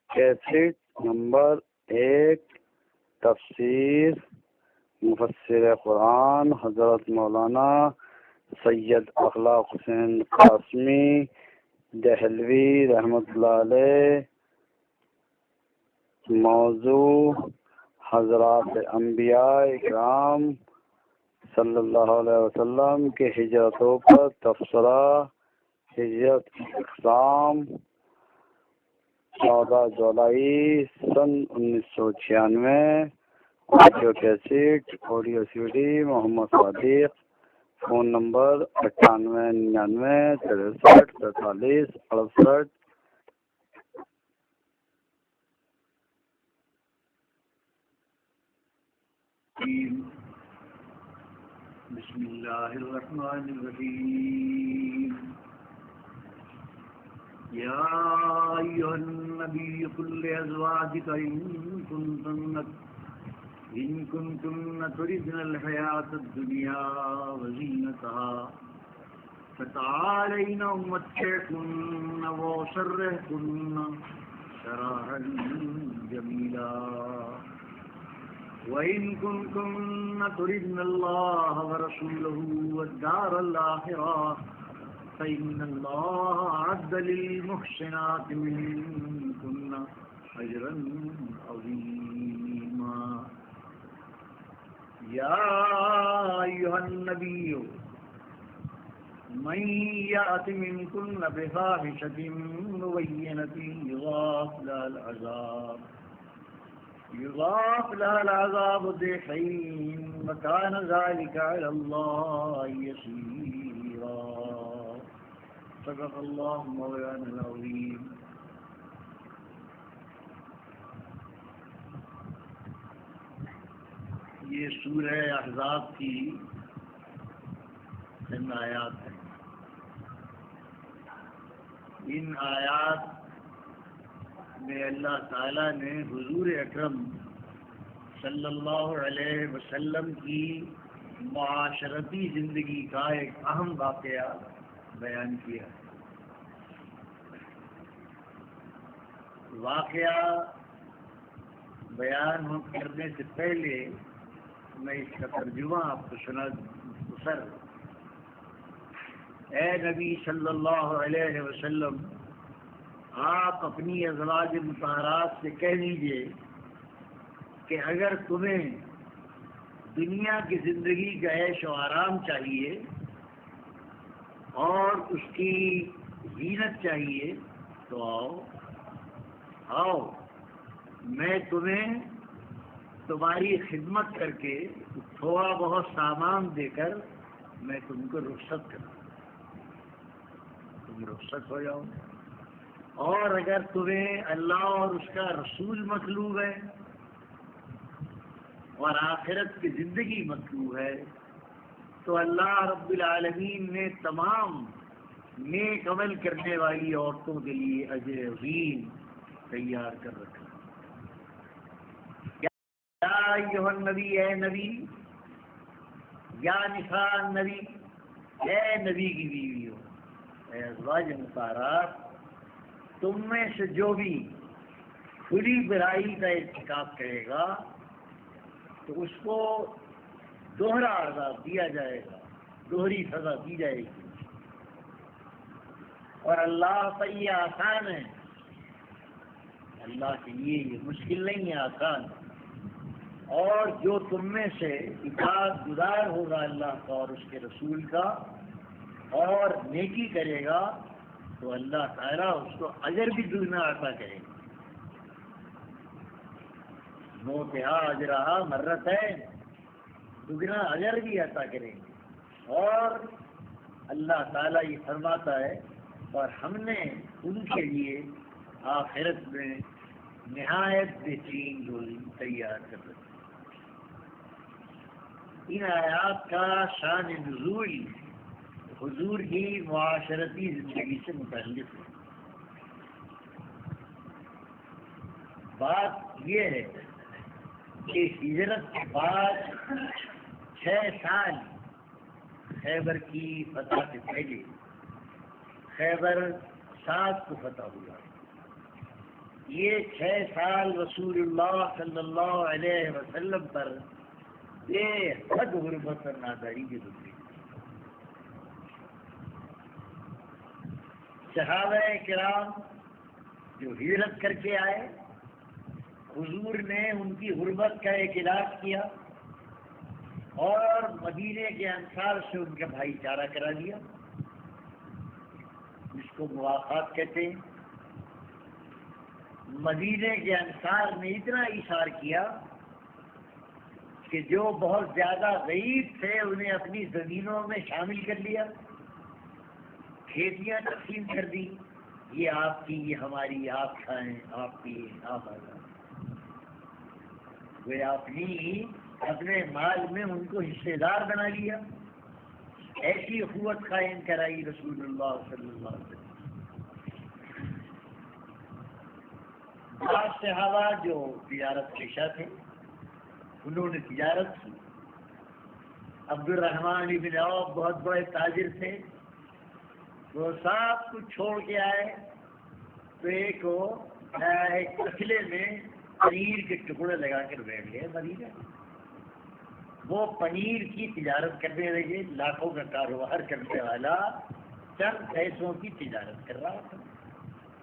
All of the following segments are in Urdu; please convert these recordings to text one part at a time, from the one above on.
کیسٹ نمبر 1 تفسیر مفسر قرآن حضرت مولانا سید اخلاق حسین قاسمی دہلوی رحمۃ اللہ علیہ۔ موضوع حضرات انبیاء اکرام صلی اللہ علیہ وسلم کے ہجرتوں پر تبصرہ، ہجرت کی اقسام، 14 جولائی سن 1996، audio cassette, audio C D Muhammad Sadiq, phone number 9899 63 43 68۔ بسم اللہ الرحمن الرحیم۔ یا ایھا النبی قل لازواجک ان کنتن تردن الحیاۃ الدنیا وزینتها فتعالین امتعکن واسرحکن سراحا جمیلا وَإِن كُنتُنَّ تُرِدْنَ اللَّهَ وَرَسُولَهُ وَالدَّارَ الْآخِرَةَ فَإِنَّ اللَّهَ أَعَدَّ لِلْمُحْسِنَاتِ مِنكُنَّ أَجْرًا عَظِيمًا۔ يَا أَيُّهَا النَّبِيُّ مَن يَأْتِ مِنكُنَّ بِفَاحِشَةٍ مُبَيِّنَةٍ يضاعف لها العذاب ضعفين وكان ذلك على الله يسيرا۔ صدق الله مولانا العظيم۔ یہ سورہ احزاب کی چند آیات ہیں۔ ان آیات میں اللہ تعالیٰ نے حضور اکرم صلی اللہ علیہ وسلم کی معاشرتی زندگی کا ایک اہم واقعہ بیان کیا۔ واقعہ بیان کرنے سے پہلے میں اس کا ترجمہ آپ کو سنا سر۔ اے نبی صلی اللہ علیہ وسلم، آپ اپنی ازواج مطہرات سے کہہ دیجئے کہ اگر تمہیں دنیا کی زندگی کا عیش و آرام چاہیے اور اس کی زینت چاہیے تو آؤ میں تمہیں تمہاری خدمت کر کے تھوڑا بہت سامان دے کر میں تم کو رخصت کروں، تم رخصت ہو جاؤ۔ اور اگر تمہیں اللہ اور اس کا رسول مطلوب ہے اور آخرت کی زندگی مطلوب ہے تو اللہ رب العالمین نے تمام نیک عمل کرنے والی عورتوں کے لیے اجر عظیم تیار کر رکھا۔ یا ایھا النبی، اے نبی، یا نساء النبی، اے نبی کی بیویوں، اے ازواج مطہرات، تم میں سے جو بھی کھلی برائی کا ارتکاب کرے گا تو اس کو دوہرا عذاب دیا جائے گا، دوہری سزا دی جائے گی، اور اللہ پر یہ آسان ہے، اللہ کے لیے یہ مشکل نہیں ہے، آسان۔ اور جو تم میں سے اطاعت گزار ہوگا اللہ کا اور اس کے رسول کا اور نیکی کرے گا تو اللہ تعالیٰ اس کو اجر بھی دگنا عطا کرے گا۔ موتہا اجرہا مرتین، دگنا اجر بھی عطا کریں گے۔ اور اللہ تعالیٰ یہ فرماتا ہے اور ہم نے ان کے لیے آخرت میں نہایت بہترین روزی تیار کر رکھی۔ ان آیات کا شان نزول حضور کی معاشرتی زندگی سے متعلق ہے۔ بات یہ ہے کہ ہجرت کے بعد 6 سال خیبر کی فتح سے پہلے خیبر 7 کو فتح ہوا، یہ 6 سال رسول اللہ صلی اللہ علیہ وسلم پر بے حد غربت اور ناداری کے گزری. صحابہ کرام جو ہجرت کر کے آئے، حضور نے ان کی غربت کا ایک علاج کیا اور مدینے کے انصار سے ان کا بھائی چارہ کرا دیا، جس کو موافقات کہتے ہیں. مدینے کے انصار نے اتنا ایثار کیا کہ جو بہت زیادہ غریب تھے انہیں اپنی زمینوں میں شامل کر لیا، کھیتیاں تقسیم کر دی، یہ آپ کی، یہ ہماری، آپ کھائیں، آپ پیئیں، آپ آزاد. وہ اپنی اپنے مال میں ان کو حصے دار بنا لیا. ایسی اخوت قائم کرائی رسول اللہ صلی اللہ علیہ وسلم. بعض صحابہ جو تجارت پیشہ تھے انہوں نے تجارت کی. عبد الرحمن بن عوف بہت بڑے تاجر تھے، وہ سب کچھ چھوڑ کے آئے تو ایک پتلے میں پنیر کے ٹکڑے لگا کر بیٹھ گئے مدینہ. وہ پنیر کی تجارت کرنے لگے. لاکھوں کا کاروبار کرنے والا چند پیسوں کی تجارت کر رہا تھا.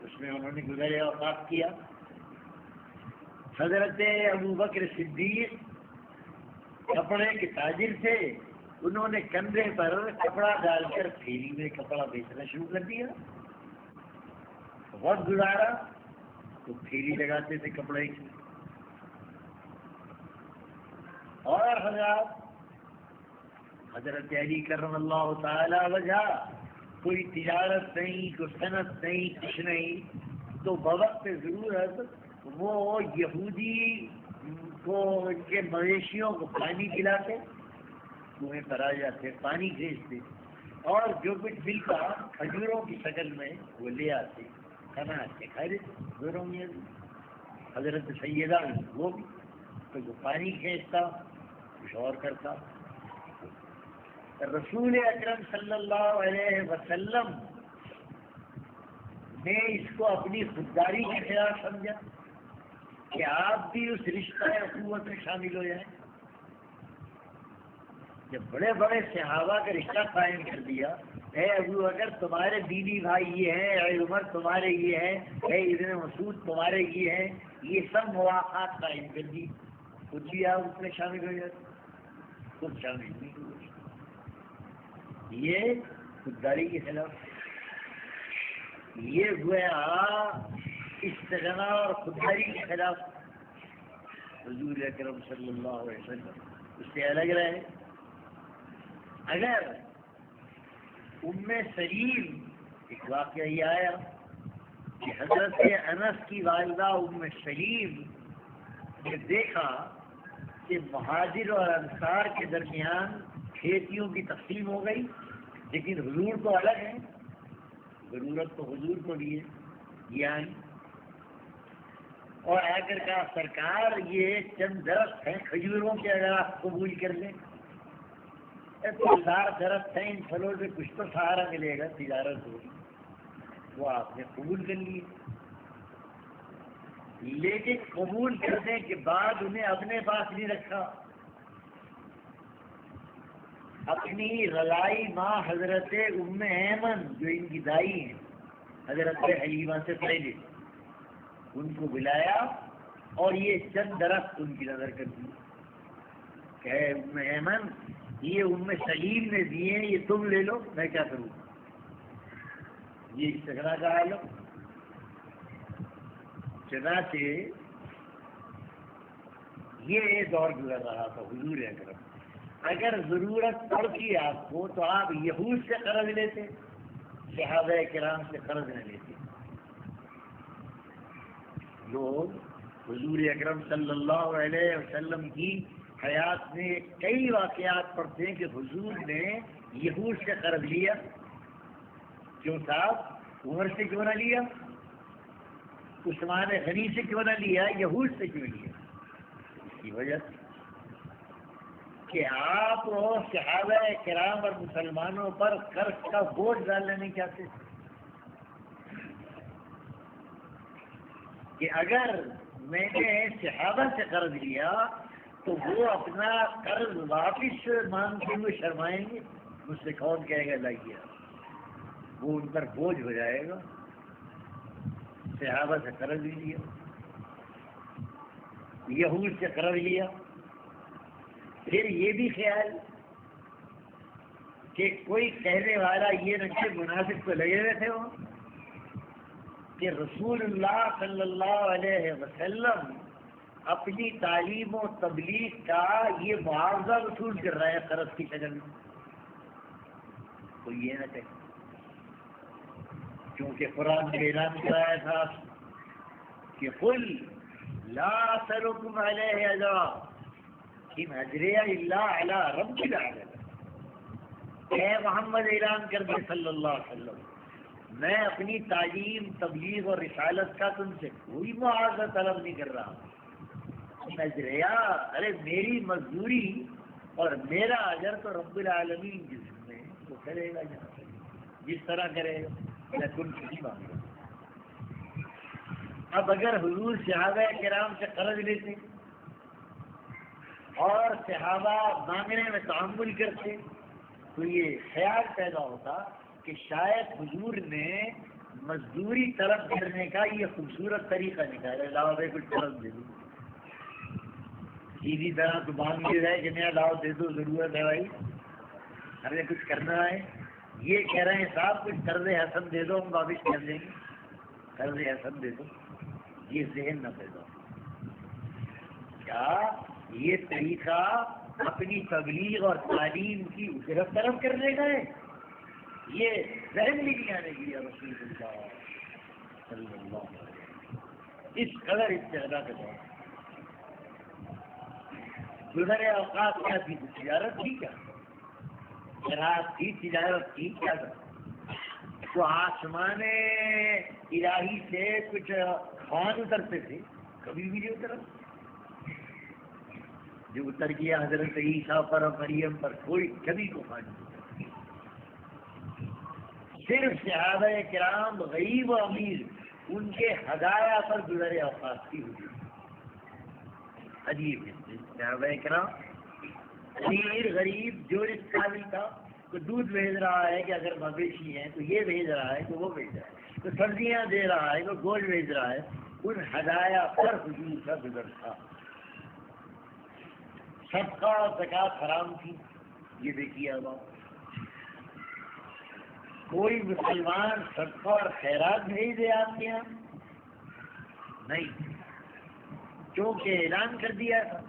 اس میں انہوں نے گزرے اوقات کیا. حضرت ابو بکر صدیق کپڑے کے تاجر تھے، انہوں نے کندھے پر کپڑا ڈال کر پھیری میں کپڑا بیچنا شروع کر دیا. وقت گزارا تو پھیری لگاتے تھے کپڑے کی. اور حضرت علی کرم اللہ تعالی وجہ کوئی تجارت نہیں، کوئی صنعت نہیں، کچھ نہیں، تو بوقت ضرورت وہ یہودی کو ان کے مویشیوں کو پانی پلاتے، کنویں پر آ جاتے، پانی بھیجتے، اور جو کچھ ملتا کھجوروں کی شکل میں وہ لے آتے، کھانا آتے کھا لیتے. دونوں میں حضرت سیدہ وہ بھی تو وہ پانی کھینچتا کچھ اور کرتا. رسول اکرم صلی اللہ علیہ وسلم نے اس کو اپنی خودداری کے خلاف سمجھا کہ آپ بھی اس رشتہ اخوت میں شامل ہو جائیں. جب بڑے بڑے صحابہ کا رشتہ قائم کر دیا، اے ابو بکر تمہارے دینی بھائی یہ ہیں، اے عمر تمہارے یہ ہیں، اے ابن مسعود تمہارے یہ ہیں، یہ سب مواقعات قائم کر دی، خود بھی آپ اس میں شامل ہو جاتے، خود شامل نہیں ہوئے. یہ خودداری کے خلاف، یہ گویا استغنا اور خودداری کے خلاف. حضور اکرم صلی اللہ علیہ وسلم اس سے الگ رہے. اگر ام سلیم، ایک واقعہ یہ آیا کہ حضرت انس کی والدہ ام سلیم نے دیکھا کہ مہاجر اور انصار کے درمیان کھیتیوں کی تقسیم ہو گئی، لیکن حضور تو الگ ہے، ضرورت تو حضور کو بھی ہے. یہ آئی اور آ کر کہا سرکار یہ چند درخت ہیں کھجوروں کے، اگر آپ قبول کر لیں، پھلدار درخت ہیں، ان پھلوں سے کچھ تو سہارا ملے گا، تجارت ہوگی. وہ آپ نے قبول کر لیے، لیکن قبول کرنے کے بعد انہیں اپنے پاس نہیں رکھا. اپنی رضائی ماں حضرت ام ایمن جو ان کی دائی ہیں، حضرت حلیمہ سے پہلے، ان کو بلایا اور یہ چند درخت ان کی نظر کر دی کہ ام ایمن یہ ام سلیم نے دیے، یہ تم لے لو، میں کیا کروں. یہ استغنا کا عالم. چنانچہ یہ دور گزر رہا تھا. حضور اکرم اگر ضرورت پڑتی آپ کو تو آپ یہود سے قرض لیتے، صحابہ کرام سے قرض نہ لیتے. لوگ حضور اکرم صلی اللہ علیہ وسلم کی حیات میں کئی واقعات پڑھتے ہیں کہ حضور نے یہود سے قرض لیا. کیوں صاحب؟ عمر سے کیوں نہ لیا، عثمان غنی سے کیوں نہ لیا، یہود سے کیوں لیا؟ اس کی وجہ سے کہ آپ صحابہ کرام اور مسلمانوں پر قرض کا بوجھ ڈالنا نہیں چاہتے. کہ اگر میں نے صحابہ سے قرض لیا تو وہ اپنا قرض واپس مانگتے ہوئے شرمائیں گے، مجھ سے کون کہے گا لائیے، وہ ان پر بوجھ ہو جائے گا. صحابہ سے قرض بھی لیا، یہود سے قرض لیا، پھر یہ بھی خیال کہ کوئی کہنے والا یہ نہ کہ منافق تو لگے ہوئے تھے وہ کہ رسول اللہ صلی اللہ علیہ وسلم اپنی تعلیم و تبلیغ کا یہ معاوضہ وصول کر رہا ہے قرض کی شکل میں. کوئی یہ نہ کہے، کیونکہ قرآن نے اعلان کرایا تھا کہ قل لا اسألکم علیہ اجرا ان اجریہ الا علی رب العالمین. اے محمد اعلان کر دے صلی اللہ علیہ وسلم، میں اپنی تعلیم تبلیغ اور رسالت کا تم سے کوئی معاوضہ طلب نہیں کر رہا. اجریہ ارے میری مزدوری اور میرا اجر تو رب العالمین جس میں وہ کرے گا، جس طرح کرے گا. میں تم سے نہیں مانگ رہا. اب اگر حضور صحابہ کرام سے قرض لیتے اور صحابہ مانگنے میں تعامل کرتے تو یہ خیال پیدا ہوتا کہ شاید حضور نے مزدوری طلب کرنے کا یہ خوبصورت طریقہ نکالا، لاؤ بھائی کچھ قرض دے دو. سیدھی طرح تو مانگ کے جائے کہ میں لاؤ دے دو، ضرورت ہے بھائی، ہمیں کچھ کرنا ہے. یہ کہہ رہے ہیں صاحب کچھ قرض حسن دے دو، ہم واپس کر دیں گے، قرض حسن دے دو. یہ ذہن نہ پیدا ہو. کیا یہ طریقہ اپنی تبلیغ اور تعلیم کی اجرت طلب کرنے کا ہے؟ یہ ذہن بھی نہیں آنے گیا رسول اللہ صلی اللہ علیہ وسلم. اس قدر استعدا کے دور گزر اوقات کیا تھی؟ تجارت تھی، کیا شراب تھی، تجارت تھی، کیا تھا؟ تو آسمان الہی سے کچھ خوان اترتے تھے؟ کبھی بھی نہیں اترا. جو اتر گیا حضرت عیسیٰ پر اور مریم پر کوئی کبھی کو خوان نہیں اترا. صرف صحابہ کرام غریب و امیر ان کے ہدایہ پر گزر اوقات کی ہوئی. عجیب ہے صحابہ کرام، امیر غریب جو رزق قابل تھا تو دودھ بھیج رہا ہے کہ اگر مویشی ہیں تو یہ بھیج رہا ہے تو وہ بھیج رہا ہے، تو سبزیاں دے رہا ہے تو گوشت بھیج رہا ہے. ان ہدایہ پر حضور کا گزر تھا. صدقہ اور زکوٰۃ حرام تھی، یہ دیکھیے. اب کوئی مسلمان صدقہ اور خیرات بھیج دے آپ کے یہاں؟ نہیں، کیونکہ اعلان کر دیا تھا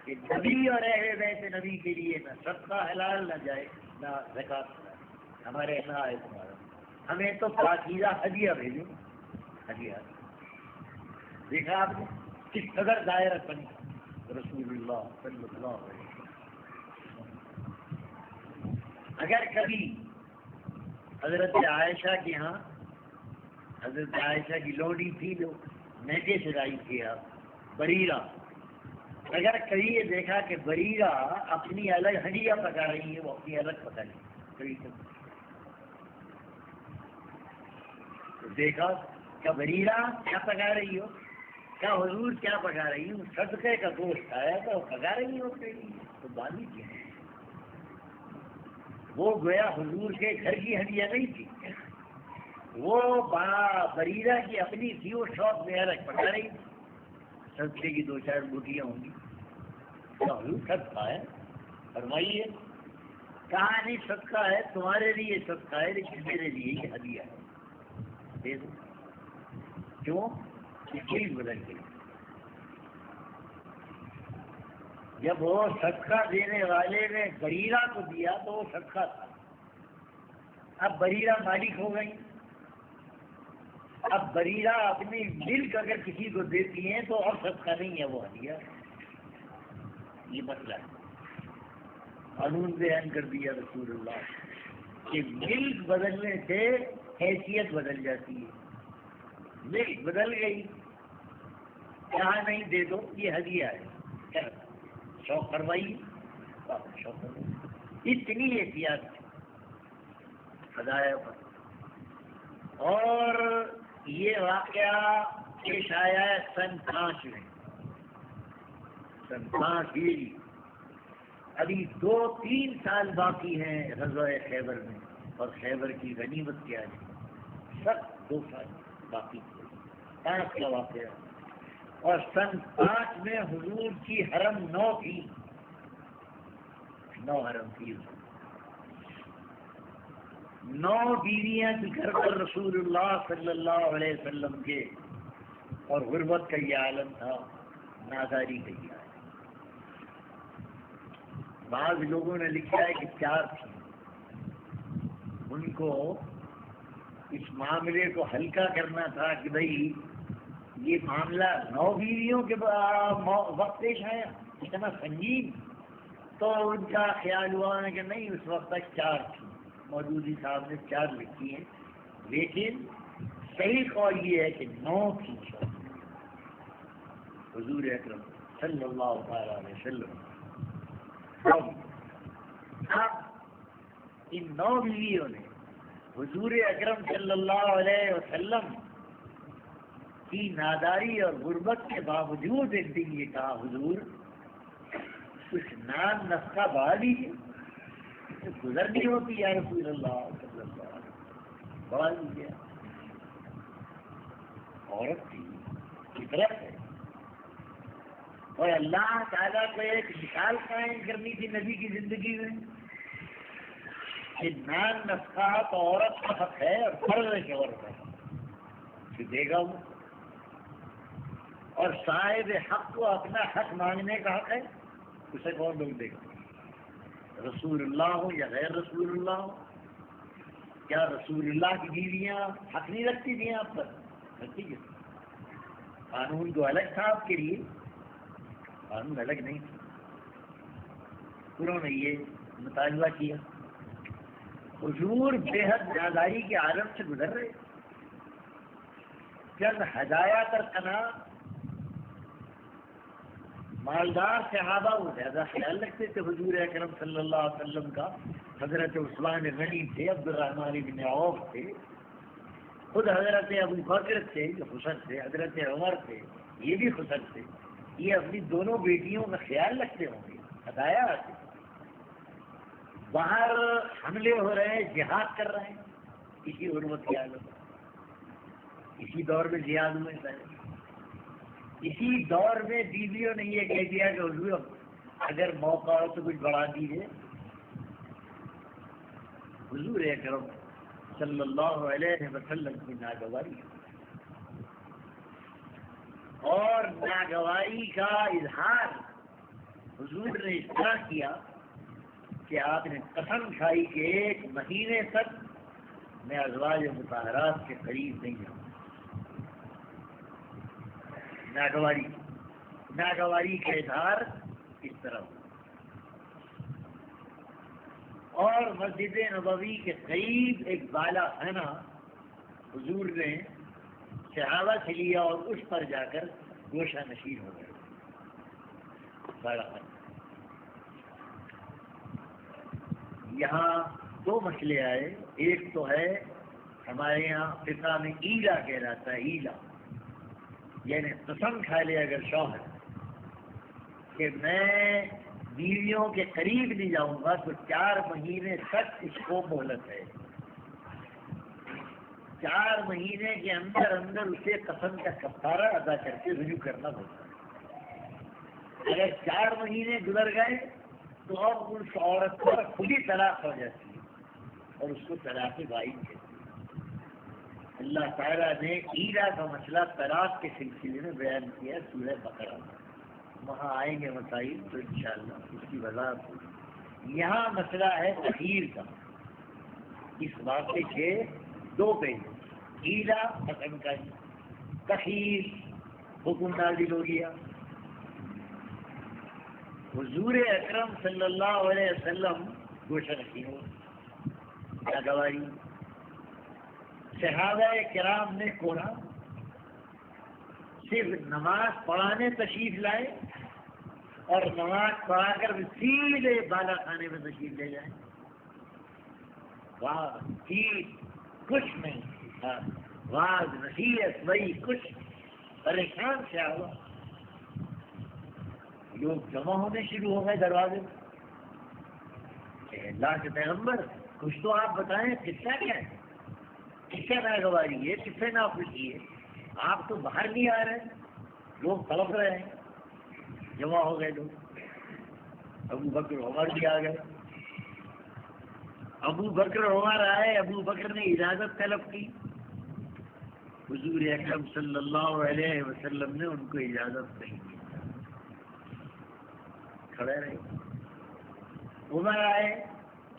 کہ نبی اور اہل بیت نبی کے لیے نہ صدقہ حلال نہ جائے نہ زکوٰۃ حلال. ہمارے یہاں ہے تمہارا، ہمیں تو پاکیزہ ہدیہ بھیجو. ہدیہ دیکھا آپ نے کس قدر دائرہ بنی رسول اللہ صلی اللہ علیہ وسلم. اگر کبھی حضرت عائشہ کے ہاں، حضرت عائشہ کی لوڈی تھی جو میکے سے لائی تھی آپ، بریرہ، اگر کبھی یہ دیکھا کہ بریرہ اپنی الگ ہڈیاں پکا رہی ہے، وہ اپنی الگ پکا رہی ہے، کبھی تو دیکھا کہ بریرہ کیا پکا رہی ہو، کیا حضور کیا پکا رہی ہوں؟ صدقے کا گوشت آیا تو پکا رہی ہو کے لیے تو باندھی کیا ہے. وہ گویا حضور کے گھر کی ہڈیاں نہیں تھی، وہ بریرہ کی اپنی تھی، وہ شوق میں الگ پکا رہی تھی. صدقے کی 2-4 بوٹیاں ہوں گی. حضور صدقہ ہے فرمائیے، کہاں نہیں صدقہ ہے، تمہارے لیے صدقہ ہے لیکن میرے لیے یہ ہدیہ ہے، دے دو. کیوں؟ چیز بدل گئی. جب وہ صدقہ دینے والے نے بریرہ کو دیا تو وہ صدقہ تھا. اب بریرہ مالک ہو گئی. اب بریرہ اپنی ملک اگر کسی کو دیتی ہیں تو اب صدقہ نہیں ہے، وہ ہدیہ. یہ مسئلہ ہے، قانون بیان کر دیا رسول اللہ کہ ملک بدلنے سے حیثیت بدل جاتی ہے. ملک بدل گئی، یہاں نہیں دے دو، یہ ہدیہ ہے، شوق فرمائی، شوق فرمائی. اتنی احتیاط ہدایہ پر. اور یہ واقعہ پیش آیا ہے سن 5 میں، سن 5 ہجری۔ ابھی 2-3 سال باقی ہیں غزوہ خیبر میں، اور خیبر کی غنیمت کیا ہے، سب 2 سال باقی، 5 کا واقعہ۔ اور سن 5 میں حضور کی حرم 9 تھی، 9 حرم تھی، 9 بیویاں تھی گھر پر رسول اللہ صلی اللہ علیہ وسلم کے، اور غربت کا یہ عالم تھا، ناداری کا یہ عالم۔ بعض لوگوں نے لکھا ہے کہ 4 تھی، ان کو اس معاملے کو ہلکا کرنا تھا کہ بھئی یہ معاملہ 9 بیویوں کے وقت پیش آیا، اتنا سنگین، تو ان کا خیال ہوا کہ نہیں، اس وقت تک 4 تھی۔ مودودی صاحب نے 4 لکھی ہیں، لیکن صحیح قول یہ ہے کہ 9 تھی حضور اکرم صلی اللہ تعالی علیہ وسلم۔ اب ان 9 بیویوں نے حضور اکرم صلی اللہ علیہ وسلم کی ناداری اور غربت کے باوجود ایک دن یہ کہا، حضور کچھ نان نسخہ بڑھا دیجیے، گزر نہیں ہوتی یا رسول اللہ صلی اللہ علیہ وسلم، بڑھا دیجیے۔ عورت تھی، فطرت ہے، اور اللہ تعالیٰ کو ایک مثال قائم کرنی تھی نبی کی زندگی میں کہ نان نسخہ تو عورت کا حق ہے اور فرض ہے کہ عورت ہے، اسے دے گا وہ، اور صاحب حق کو اپنا حق مانگنے کا حق ہے، اسے کون لوگ دے گا؟ رسول اللہ ہو یا غیر رسول اللہ ہو؟ کیا رسول اللہ کی بیویاں حق نہیں رکھتی تھیں آپ پر؟ رکھتی ہے، قانون تو الگ تھا آپ کے لیے، قانون الگ نہیں تھا۔ انہوں نے یہ مطالبہ کیا، حضور بے حد ناداری کے عالم سے گزر رہے، چند ہدایہ ترکنا مالدار صحابہ وہ زیادہ خیال رکھتے تھے حضور اکرم صلی اللہ علیہ وسلم کا۔ حضرت عثمان غنی تھے، عبد الرحمن بن عوف تھے، خود حضرت ابو بکر تھے جو خسر تھے، حضرت عمر تھے یہ بھی خسر تھے، یہ اپنی دونوں بیٹیوں کا خیال رکھتے ہوں گے، ہدایہ آتے، باہر حملے ہو رہے ہیں، جہاد کر رہے ہیں، اسی غربت کی حالت، اسی دور میں جہاد ہوئے تھے، اسی دور میں بیویوں نے یہ کہہ دیا کہ حضور اگر موقع ہو تو کچھ بڑھا دیجیے۔ حضور اکرم صلی اللہ علیہ وسلم کی ناگواری، اور ناگواری کا اظہار حضور نے اس طرح کیا کہ آپ نے قسم کھائی کہ 1 مہینے تک میں ازواج مطہرات کے قریب نہیں جاؤں۔ ناگواری کا اظہار اس طرح ہوا، اور مسجد نبوی کے قریب ایک بالا خانہ حضور نے صحابہ سے لیا اور اس پر جا کر گوشہ نشین ہو گئے، بالا خانہ۔ یہاں 2 مسئلے آئے، ایک تو ہے ہمارے یہاں فقہ میں ایلا کہلاتا ہے، ایلا یعنی قسم کھا لے اگر شوہر کہ میں بیویوں کے قریب نہیں جاؤں گا تو 4 مہینے تک اس کو مہلت ہے، 4 مہینے کے اندر اندر اسے قسم کا کفارہ ادا کر کے رجوع کرنا ہوتا ہے۔ اگر 4 مہینے گزر گئے تو اب اس عورت پر کھلی طلاق ہو جاتی ہے اور اس کو طلاق واحد کہتے ہیں۔ اللہ تعالیٰ نے ایلا کا مسئلہ طلاق کے سلسلے میں بیان کیا ہے سورہ بقرہ میں، وہاں آئیں گے مسائل تو انشاءاللہ اس کی وضاحت ہوگی۔ یہاں مسئلہ ہے تخیر کا، اس واقعے کے 2 پہلو، ایلا قسم کا، تخیر حکم نازل ہو گیا۔ حضور اکرم صلی اللہ علیہ وسلم گوشہ نشین ہو، ناگواری، صحابہ کرام نے کوڑا، صرف نماز پڑھانے تشریف لائے اور نماز پڑھا کر سیدھے بالا خانے میں تشریف لے جائیں، کچھ نہیں، واز نصیحت وہی کچھ، پریشان کیا ہوا، لوگ جمع ہونے شروع ہو گئے دروازے میں. اللہ کے پیغمبر کچھ تو آپ بتائیں، قصہ کیا ہے، قصہ ناگواری ہے، قصے ناخوشی ہے، آپ تو باہر نہیں آ رہے، لوگ تڑپ رہے ہیں. جمع ہو گئے لوگ، ابو بکر عمر بھی آ گئے. ابو بکر عمر آئے، ابو بکر نے اجازت طلب کی، حضور اکرم صلی اللہ علیہ وسلم نے ان کو اجازت نہیں دی، کھڑے رہے. عمر آئے،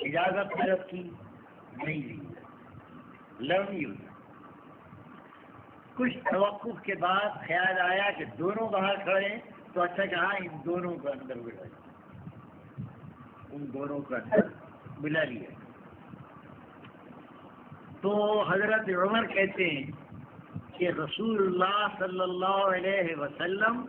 اجازت طلب کی، نہیں دی، لڑنی ہوئی. کچھ توقف کے بعد خیال آیا کہ دونوں باہر کھڑے ہیں تو اچھا کہا ان دونوں کو اندر بلا لیا، ان دونوں کو اندر بلا لیا. تو حضرت عمر کہتے ہیں کہ رسول اللہ صلی اللہ علیہ وسلم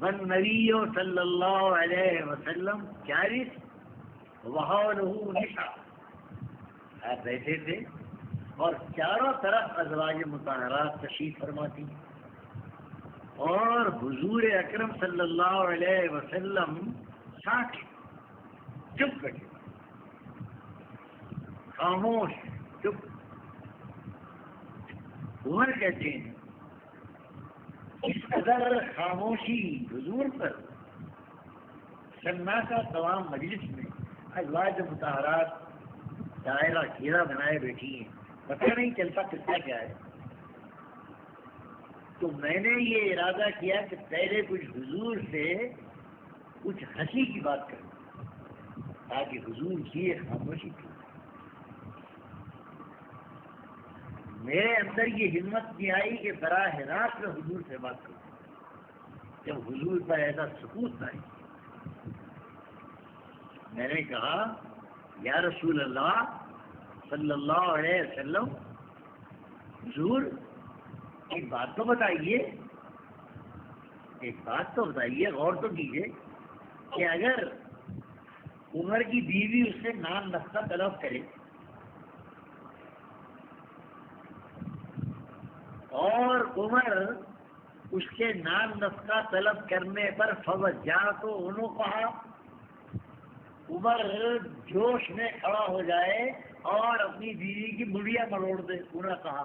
والنبی صلی اللہ علیہ وسلم جالس وحولہ نساء، آپ بیٹھے تھے اور چاروں طرف ازواج مطہرات تشریف فرماتی اور حضور اکرم صلی اللہ علیہ وسلم ساکت، چپ بیٹھے، خاموش، چپ. عمر کہتے ہیں اس قدر خاموشی حضور پر سناٹا تمام مجلس میں، ازواج مطہرات دائرہ گھیرا بنائے بیٹھی ہیں، پتہ نہیں چلتا قصہ کیا ہے. تو میں نے یہ ارادہ کیا کہ پہلے کچھ حضور سے کچھ ہنسی کی بات کروں تاکہ حضور کی یہ خاموشی کی. میرے اندر یہ ہمت نہیں آئی کہ براہ راست میں حضور سے بات کروں جب حضور پر ایسا سکوت نہیں. میں نے کہا یا رسول اللہ صلی اللہ علیہ وسلم، حضور ایک بات تو بتائیے، ایک بات تو بتائیے، غور تو کیجیے کہ اگر عمر کی بیوی اس سے نام نقطہ طلب کرے اور عمر اس کے نام نفقہ طلب کرنے پر فوجا تو انہوں کہا، عمر جوش میں کھڑا ہو جائے اور اپنی بیوی کی مڑیا مروڑ دے. انہوں نے کہا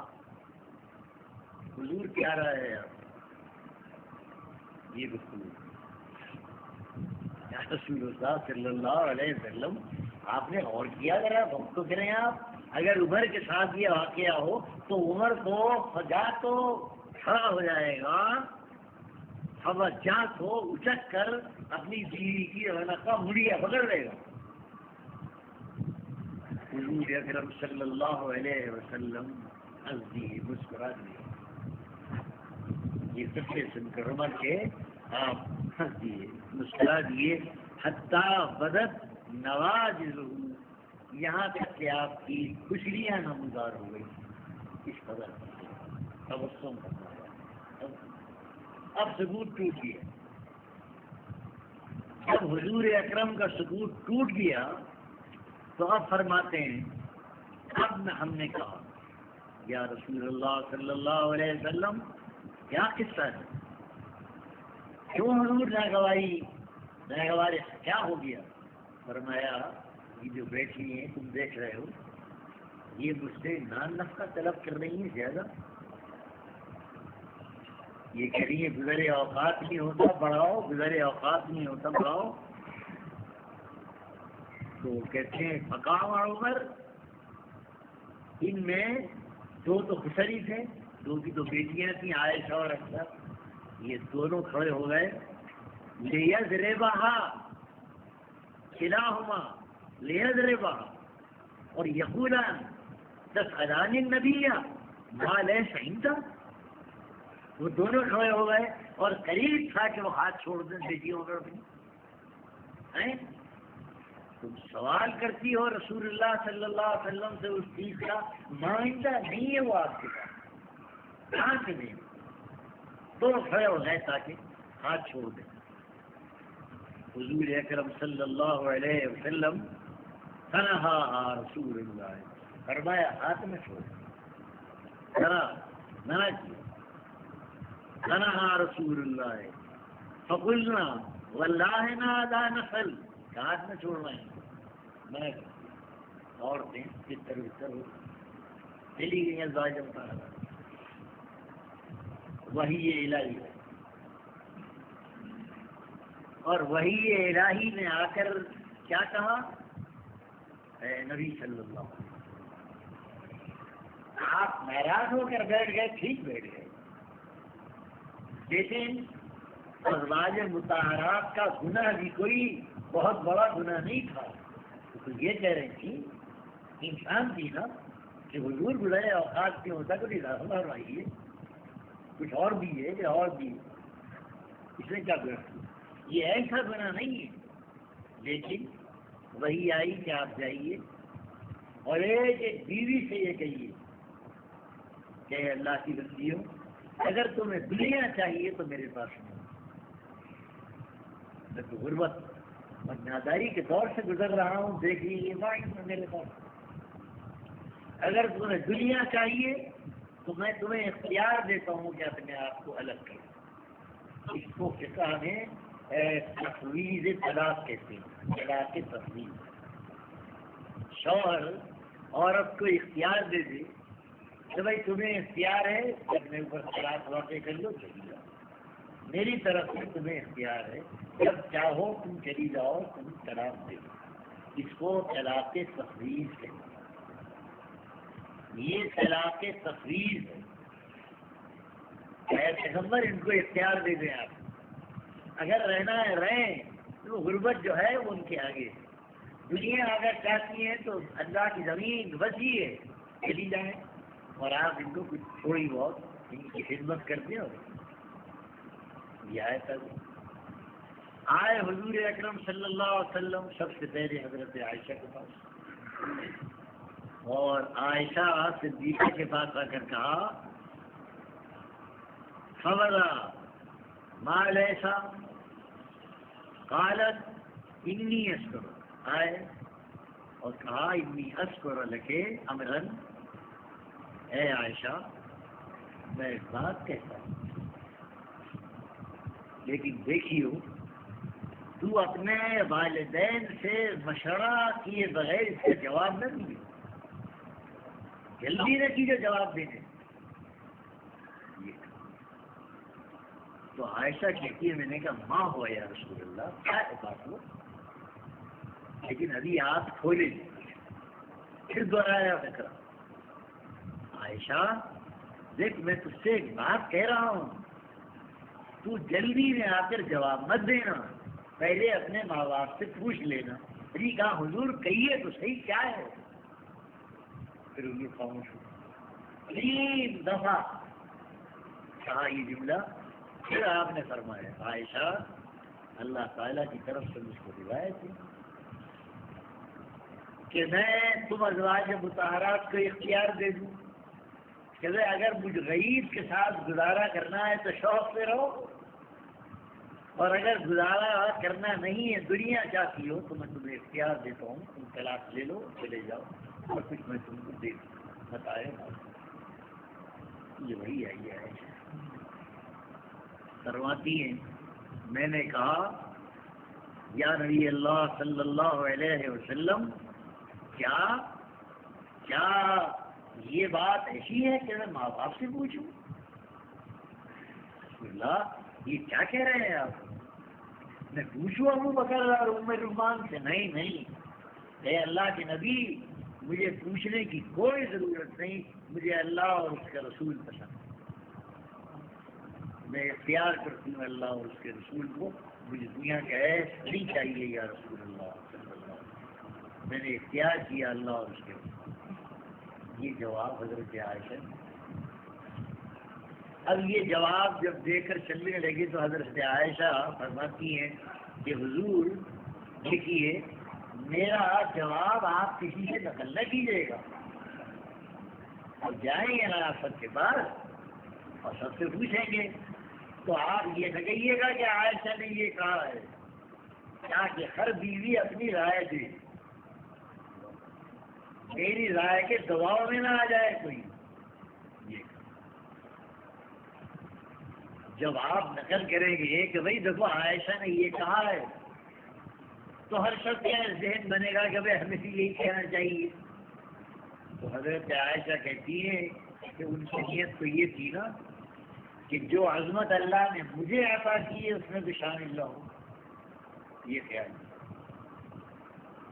حضور کیا رہا ہے آپ یہ گفتگو. یا رسول اللہ صلی اللہ علیہ وسلم آپ نے غور کیا ذرا، وقت تو کریں آپ. اگر عمر کے ساتھ یہ واقعہ ہو تو عمر کو فجا تو کھڑا ہو جائے گا، فوجا تو اچک کر اپنی بیوی کی رونقہ مڑیا پکڑ لے گا. حضور اکرم صلی اللہ علیہ وسلم ہنس دیے، مسکرا دیے. یہ سب سے سن کر عمر کے آپ ہنس دیے، مسکرا دیے. حتیٰ بدت نواجذہ، یہاں تک کہ آپ کی خوشلیاں نمودار ہو گئی. اس قدر تبسم کرنا. اب سکوت ٹوٹ گیا. جب حضور اکرم کا سکوت ٹوٹ گیا تو اب فرماتے ہیں اب ہم نے کہا یا رسول اللہ صلی اللہ علیہ وسلم کیا قصہ ہے، کیوں حضور ناگواری کیا ہو گیا؟ فرمایا یہ جو بیٹھی ہیں تم دیکھ رہے ہو یہ مجھ سے نان نفقہ طلب کر رہی ہیں زیادہ. یہ کہہ رہی ہے گزرے اوقات نہیں ہوتا بڑھاؤ، گزرے اوقات نہیں ہوتا بڑھاؤ. تو کہتے ہیں مقام عمر، ان میں دو تو خسری تھے، دو کی تو بیٹیاں تھیں عائشہ اور حفصہ، یہ دونوں کھڑے ہو گئے. لیضربہا کلاہما، لیضربہا، اور یقولان تسألان النبی ما لیس عندہ. وہ دونوں کھڑے ہو گئے اور قریب تھا کہ وہ ہاتھ چھوڑ دیں بیٹیوں پر اپنی. تم سوال کرتی ہو رسول اللہ صلی اللہ علیہ وسلم سے اس چیز کا، مائندہ نہیں ہے وہ آپ کے پاس، کہاں سے نہیں. دونوں کھڑے ہو گئے تاکہ ہاتھ چھوڑ دیں. حضور اکرم صلی اللہ علیہ وسلم تنہا رسول اللہ، فرمایا ہاتھ میں چھوڑ ذرا منع کیا. نہا رسول اللہ فقلنا واللہ نادا نسل، ہاتھ میں چھوڑنا ہے. میں عورتیں بستر بستر ہو چلی گئی ازواج مطہرات. وحی الہی ہے، اور وحی الہی نے آ کر کیا کہا؟ اے نبی صلی اللہ علیہ وسلم، آپ ناراض ہو کر بیٹھ گئے، ٹھیک بیٹھ گئے، لیکن ازواج مطہرات کا گناہ بھی کوئی بہت بڑا گناہ نہیں تھا. تو یہ کہہ رہی تھی انسان تھی نا کہ حضور بلائے اوقات کے ہوتا کوئی اضافہ فرمائیے، کچھ اور بھی ہے کہ اور بھی اس میں کیا گناہ؟ یہ ایسا گناہ نہیں ہے. لیکن وہی آئی کہ آپ جائیے اور ایک بیوی سے یہ کہیے کہ اللہ کی بندی ہو، اگر تمہیں دنیا چاہیے تو میرے پاس نہیں. میں تو غربت اور ناداری کے دور سے گزر رہا ہوں، دیکھ لیجیے میرے پاس. اگر تمہیں دنیا چاہیے تو میں تمہیں اختیار دیتا ہوں کہ اپنے آپ کو الگ کرو. اس کو فقہ میں تفویض طلاق کہتے ہیں، طلاق تفویض. شوہر عورت کو اختیار دے دے کہ بھائی تمہیں اختیار ہے کہ اپنے اوپر طلاق واقع کر لو، چلی جاؤ. میری طرف سے تمہیں اختیار ہے، جب چاہو تم چلی جاؤ، تم طلاق دے دو. اس کو طلاق تفویض کہتے ہیں. یہ طلاق تفویض ہے. پیغمبر ان کو اختیار دے دیں آپ، اگر رہنا ہے رہیں، تو غربت جو ہے وہ ان کے آگے ہے. دنیا اگر چاہتی ہے تو اللہ کی زمین وسیع ہے، چلی جائیں اور آپ ان کو کچھ تھوڑی بہت ان کی خدمت کرتے ہو. یہ آئے تک آئے حضور اکرم صلی اللہ علیہ وسلم سب سے پہلے حضرت عائشہ کے پاس، اور عائشہ صدیقہ کے پاس آ کر کہا خبرا مال ایسا قالت انی اشکر. آئے اور کہا انی اشکر لکے امرن، اے عائشہ میں ایک بات کہتا ہوں، لیکن دیکھیو تو اپنے والدین سے مشورہ کیے بغیر اس کا جواب نہ دیجیے، جلدی نہ کیجیے جواب دینے. تو عائشہ کہتی ہے میں نے کہا ماں ہوا یا رسول اللہ، کیا ہے بات ہو؟ لیکن ابھی آپ کھولے پھر دوہرایا فکر. عائشہ دیکھ میں تجھ سے ایک بات کہہ رہا ہوں، تو جلدی میں آ کر جواب مت دینا، پہلے اپنے ماں باپ سے پوچھ لینا. ابھی کہا حضور کہیے تو صحیح کیا ہے. پھر حضور خاموش ہو. 3 دفعہ کہا یہ جملہ، پھر آپ نے فرمایا عائشہ اللہ تعالیٰ کی طرف سے مجھ کو روایت ہے کہ میں تم ازواج مطہرات کو اختیار دے دوں کہ اگر مجھ غریب کے ساتھ گزارا کرنا ہے تو شوق سے رہو، اور اگر گزارا کرنا نہیں ہے، دنیا چاہتی ہو، تو میں تمہیں اختیار دیتا ہوں، تم طلاق لے لو، چلے جاؤ، اور کچھ میں تم کو دے دوں. بتائے یہ وہی آئی ہے. فرماتی ہیں میں نے کہا یا نبی اللہ صلی اللہ علیہ وسلم، کیا یہ بات ایسی ہے کہ میں ماں باپ سے پوچھوں؟ اللہ یہ کیا کہہ رہے ہیں آپ؟ میں پوچھوں ابو بکر اور ام رمان سے؟ نہیں، اے اللہ کے نبی مجھے پوچھنے کی کوئی ضرورت نہیں، مجھے اللہ اور اس کا رسول پسند ہے. میں اختیار کرتی ہوں اللہ اور اس کے رسول کو، مجھے دنیا کا ایس نہیں چاہیے یا رسول اللہ صلی اللہ علیہ وسلم. میں نے اختیار کیا اللہ اور اس کے رسول. یہ جواب حضرت عائشہ. اب یہ جواب جب دے کر چلنے لگے تو حضرت عائشہ فرماتی ہیں کہ حضور دیکھیے میرا جواب آپ کسی سے نقل نہ کیجیے گا، اور جائیں گے نا آپ سب کے پاس اور سب سے پوچھیں گے تو آپ یہ نہ کہیے گا کہ عائشہ نے یہ کہا ہے، تاکہ ہر بیوی اپنی رائے دے، میری رائے کے دباؤ میں نہ آ جائے کوئی. جب آپ نقل کریں گے کہ بھائی دیکھو عائشہ نے یہ کہا ہے، تو ہر شخص کا ذہن بنے گا کہ بھائی ہمیں بھی یہی کہنا چاہیے. تو حضرت عائشہ کہتی ہیں کہ ان کی نیت تو یہ تھی نا کہ جو عظمت اللہ نے مجھے عطا کی ہے اس میں بھی شامل نہ ہو. یہ خیال ہے.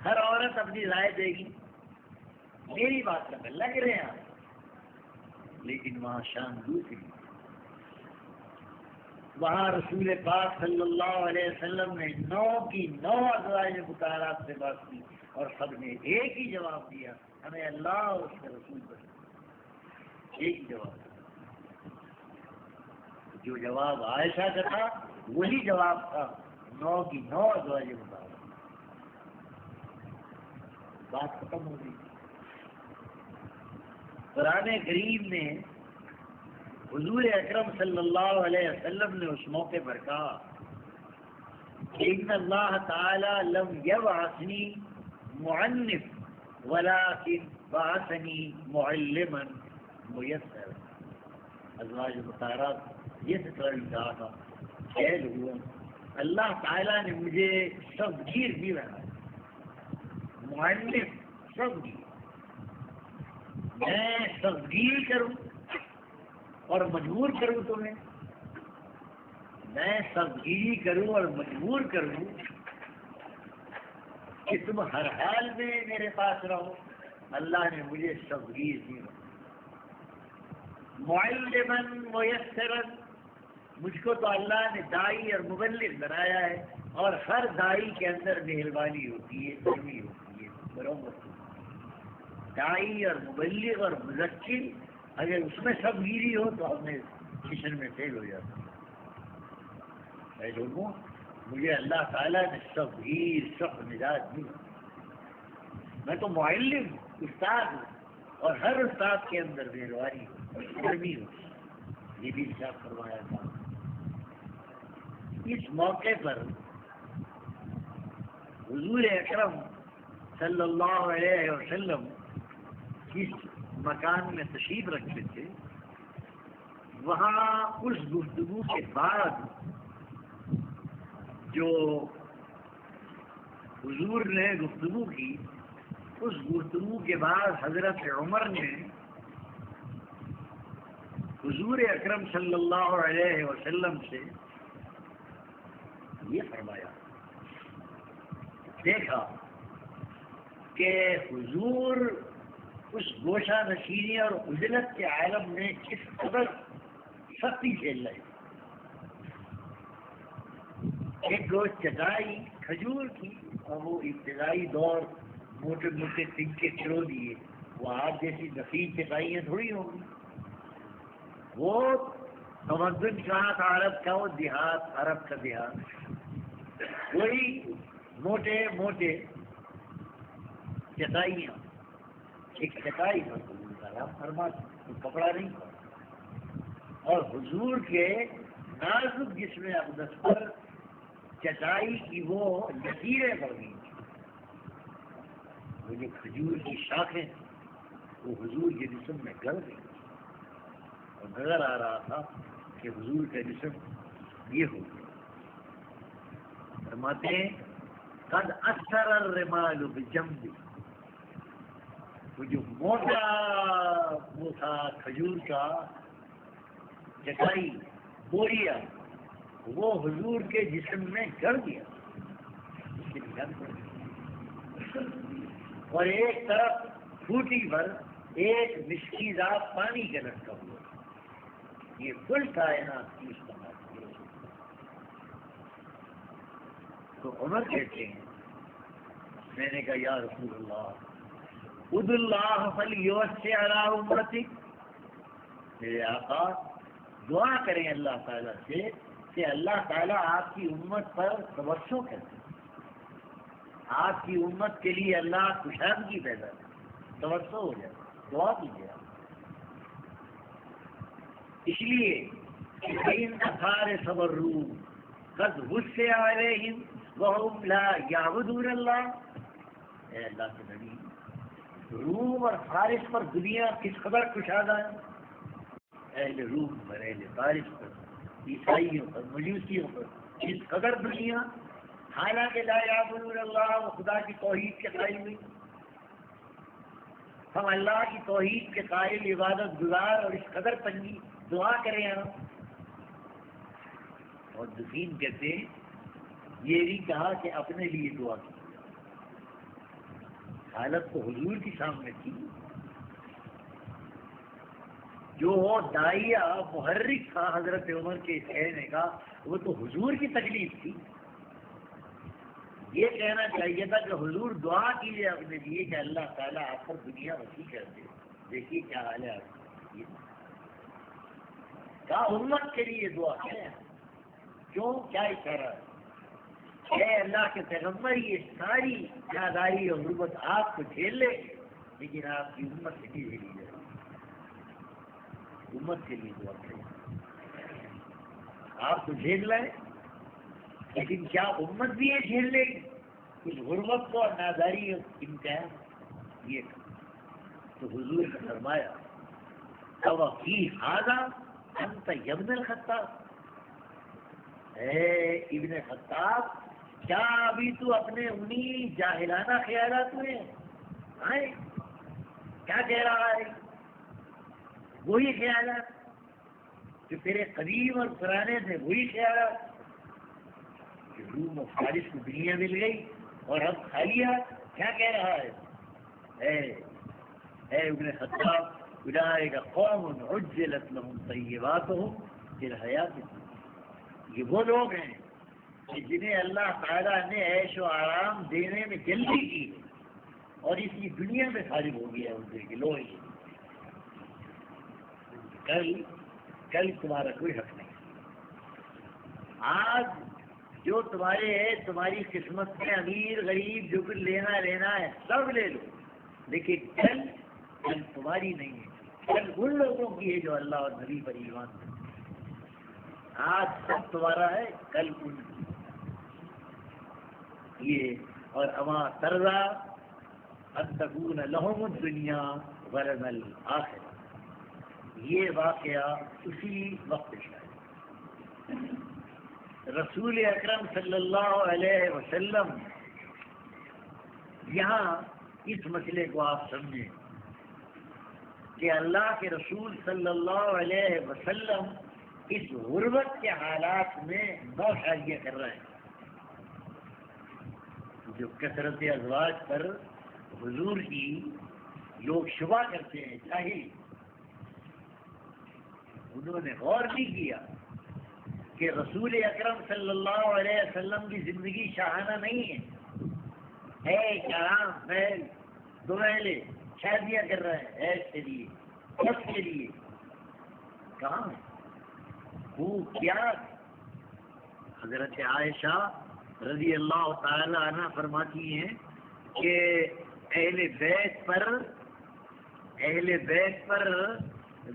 ہر عورت اپنی رائے دے گی، میری بات کا لگ رہے ہیں آپ، لیکن وہاں شان دوسری. وہاں رسول پاک صلی اللہ علیہ وسلم نے 9 کی 9 ازواج مطہرات سے بات کی اور سب نے ایک ہی جواب دیا، ہمیں اللہ اور اس کے رسول پر ایک ہی جواب دیا. جو جواب عائشہ کا تھا وہی جواب تھا 9 کی 9 ازواج مطہرات. بات ختم ہو گئی. قرآن کریم نے حضور اکرم صلی اللہ علیہ وسلم نے اس موقع پر کہا ان اللہ تعالی لم یبعثنی معنف ولکن بعثنی معلما میسرا. ازواج مطہرات یہ سترہ کہا تھا اے لوگوں، اللہ تعالیٰ نے مجھے سبگیر بھی بنایا، معلم سبگیر. میں سبگیر کروں اور مجبور کروں تمہیں، میں سبگیری کروں اور مجبور کروں کہ تم ہر حال میں میرے پاس رہو. اللہ نے مجھے سبگیر دی. معلما میسرا، مجھ کو تو اللہ نے داعی اور مبلغ بنایا ہے، اور ہر داعی کے اندر مہربانی ہوتی ہے، نرمی ہوتی ہے، برابر. داعی اور مبلغ اور مذکر اگر اس میں سب گیری ہو تو اپنے مشن میں فیل ہو جاتا. اے لوگوں، مجھے اللہ تعالیٰ نے سب گیر سب مزاج دی. میں تو معلم استاد ہوں، اور ہر استاد کے اندر مہربانی نرمی ہو. یہ بھی ارشاد فرمایا تھا. اس موقع پر حضور اکرم صلی اللہ علیہ وسلم جس مکان میں تشریف رکھتے تھے، وہاں اس گفتگو کے بعد جو حضور نے گفتگو کی، اس گفتگو کے بعد حضرت عمر نے حضور اکرم صلی اللہ علیہ وسلم سے یہ فرمایا، دیکھا کہ حضور اس گوشہ نشینی اور عزلت کے عالم میں کس قدر سختی جھیل رہے. ایک گوشت چٹائی کھجور کی، اور وہ ابتدائی دور موٹے موٹے تنکے چرو دیے، وہ آج جیسی نفیس چٹائیاں تھوڑی ہوں گی. وہ تمدن کہاں تھا عرب کا، وہ دیہات، عرب کا دیہات، وہی موٹے موٹے چٹائیاں. ایک چٹائی پر فرما تو کپڑا نہیں تھا، اور حضور کے نازک جسم اقدس پر چٹائی کی وہ لکیریں پڑ گئی. وہ جو کھجور کی شاخیں وہ حضور کے جسم میں گل گئی، اور نظر آ رہا تھا کہ حضور کا جسم یہ ہو گیا. فرماتے ہیں قد اثر الرمال بجنبی، وہ جو موٹا وہ تھا کھجور کا چٹائی بوریا، وہ حضور کے جسم میں گڑ گیا، اس کی جنگ پڑ گئی. اور ایک طرف پھوٹی پر ایک مشکیزات پانی کا لٹکا ہوا. یہ کل کائنات کی استعمال کی. تو عمر کہتے ہیں، میں نے کہا یا رسول اللہ اد اللہ فلیوسع علی امتی، میرے آقا دعا کریں اللہ تعالیٰ سے کہ اللہ تعالیٰ آپ کی امت پر توسع کرے، آپ کی امت کے لیے اللہ کشادگی پیدا کرے، توسع ہو جائے. دعا کیجیے. اس لیے ان اثار صبر روم قد غصے علیہم وہم لا یعبدون اللہ. اے اللہ کے نبی، روم اور فارس پر دنیا کس قدر کشادہ ہے، اہل روم پر، اہل فارس پر عیسائیوں پر، مجوسیوں پر، اس قدر دنیا، حالانکہ لا یعبدون اللہ، وہ خدا کی توحید کے قائل ہوئی. ہم اللہ کی توحید کے قائل، عبادت گزار، اور اس قدر تنگی دعا کریں ہم. اور دین کہتے ہیں یہ نہیں کہا کہ اپنے لیے دعا کی، حالت تو حضور کی سامنے تھی. جو داعیہ محرک تھا حضرت عمر کے کہنے کا، وہ تو حضور کی تکلیف تھی. یہ کہنا چاہیے تھا کہ حضور دعا کیجیے اپنے لیے کہ اللہ تعالیٰ آپ پر دنیا وسیع کر دے. دیکھیے کیا حال ہے آپ کی. کہا امت کے لیے دعا ہے. کیوں؟ کیا اشارہ ہے؟ اے اللہ کے پیغمبر، یہ ساری یاداری اور غربت آپ کو جھیل لے، لیکن آپ کی امت سے نہیں جھیلی جائے. امت کے لیے دعا کریں. آپ تو جھیل لیں، لیکن کیا امت بھی یہ جھیل لے گی اس غربت کو اور ناداری اور امتحان؟ یہ تو حضور نے فرمایا توقی حاضہ انت ابن الخطاب، اے ابن خطاب، کیا ابھی تو اپنے انہی جاہلانہ خیالات میں آئے؟ کیا کہہ رہا ہے؟ وہی خیالات جو تیرے قدیم اور پرانے تھے، وہی خیالات کہ روم و فارس کو دنیا مل گئی اور اب کھا لیا. کیا کہہ رہا ہے؟ اے ابن خطاب، اولئک قوم عجلت لهم طیباتهم فی الحیات الدنیا، یہ وہ لوگ ہیں کہ جنہیں اللہ تعالیٰ نے عیش و آرام دینے میں جلدی کی اور اسی دنیا میں فارغ ہو گیا ان کے لو. کل تمہارا کوئی حق نہیں. آج جو تمہاری قسمت میں امیر غریب جو کچھ لینا ہے سب لے لو، لیکن کل تمہاری نہیں ہے. کل ان لوگوں کی ہے جو اللہ اور نبی پر ایمان ہے. آج سب تمہارا ہے، کل ان کی. یہ اور اما ترضا ان تکون لہم الدنیا ورنا الآخرہ، یہ واقعہ اسی وقت ہے. رسول اکرم صلی اللہ علیہ وسلم یہاں اس مسئلے کو آپ سمجھیں کہ اللہ کے رسول صلی اللہ علیہ وسلم اس غربت کے حالات میں 9 شادیاں کر رہے ہیں. جو کثرت ازواج پر حضور کی لوگ شبہ کرتے ہیں جاہل، انہوں نے غور نہیں کیا کہ رسول اکرم صلی اللہ علیہ وسلم کی زندگی شاہانہ نہیں ہے. کام محل دوہلے شادیاں کر رہے ہیں ایس کے لیے، اس کے لیے. کہاں خوب پیار. حضرت عائشہ رضی اللہ تعالی عنہ فرماتی ہیں کہ اہل بیت پر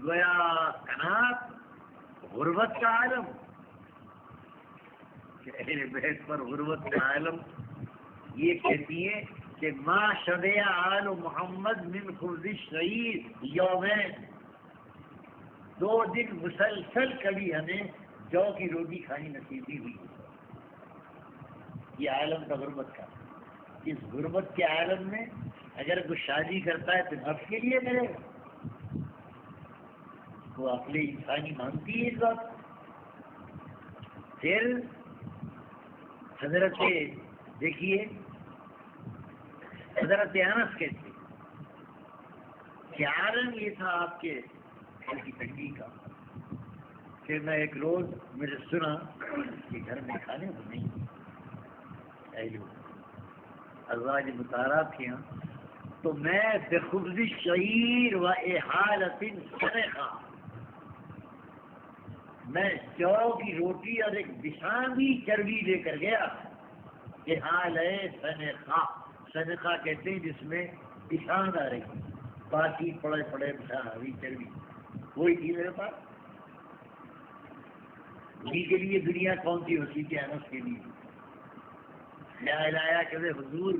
گویا کنات غربت کا عالم، کہ اہل بیت پر غربت کا عالم. یہ کہتی ہے کہ ما شبع آل محمد من خبز الشعیر یومین، 2 دن مسلسل کبھی ہمیں جو کی روٹی کھانی نصیب نہیں ہوئی. یہ عالم کا غربت کا. اس غربت کے عالم میں اگر کوئی شادی کرتا ہے تو نفس کے لیے کرے گا، وہ اپنے انسانی مانگتی ہے اس وقت. پھر حضرت دیکھیے حضرت انس کہتے کہ عالم یہ تھا آپ کے گھر کی تنگی کا. پھر میں ایک روز مجھے سنا کہ گھر میں کھانے کو نہیں. ازواج مطہرات کے ہاں تو میں بخبز الشعیر و احالۃ سنخا، میں جو کی روٹی اور ایک بشامی چربی لے کر گیا. احال سنخا، سنخا کہتے ہیں جس میں بشان آ رہی، باقی پڑے بشان آ رہی چربی، وہی تھی میرے پاس. انہی کے لیے دنیا کون سی ہوتی تھی؟ انس کے لیے. خیال آیا کہ حضور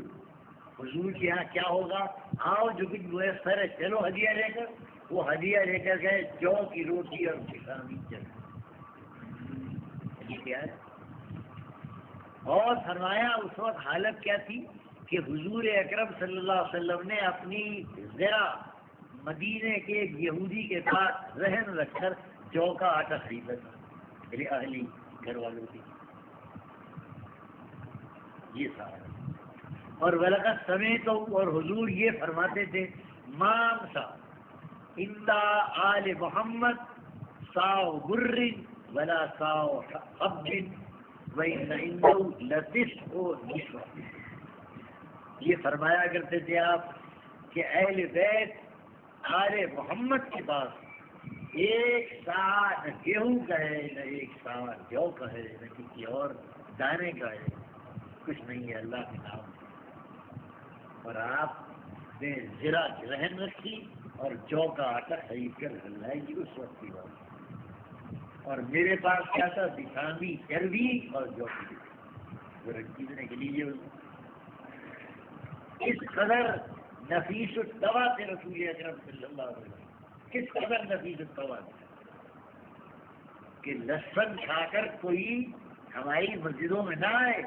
کے یہاں کیا ہوگا؟ آؤ جو کچھ میسر ہے چلو ہدیہ لے کر. وہ ہدیہ لے کر گئے جو کی روٹی اور کسانی چل. یہ کیا ہے؟ اور فرمایا اس وقت حالت کیا تھی کہ حضور اکرم صلی اللہ علیہ وسلم نے اپنی ذرا مدینے کے ایک یہودی کے پاس رہن رکھ کر جو کا آٹا خریدا تھا میرے اہلی گھر والوں کی. یہ سارا اور ولقد سمیت اور حضور یہ فرماتے تھے مام سا اندا آل محمد ساو بر ولا ساو حب وإن عنده لتسع نسوة. یہ فرمایا کرتے تھے آپ کہ اہل بیت آل محمد کے پاس ایک سا نہ گیہوں کا ہے نہ ایک سا جو کا ہے نہ کسی اور دانے کا ہے, کچھ نہیں ہے اللہ کے نام. اور آپ نے زرا رہن رکھی اور جو کا آٹا خرید کر لائی گی اس وقت کی بات. اور میرے پاس کیا تھا دکھاوی چربی اور جو وہ رکھنے کے لیے اس قدر نفیس الدوا تھے رسول اکرم صلی اللہ علیہ وسلم. کس قدر نفیس الدوا تھے کہ لہسن کھا کر کوئی ہماری مسجدوں میں نہ آئے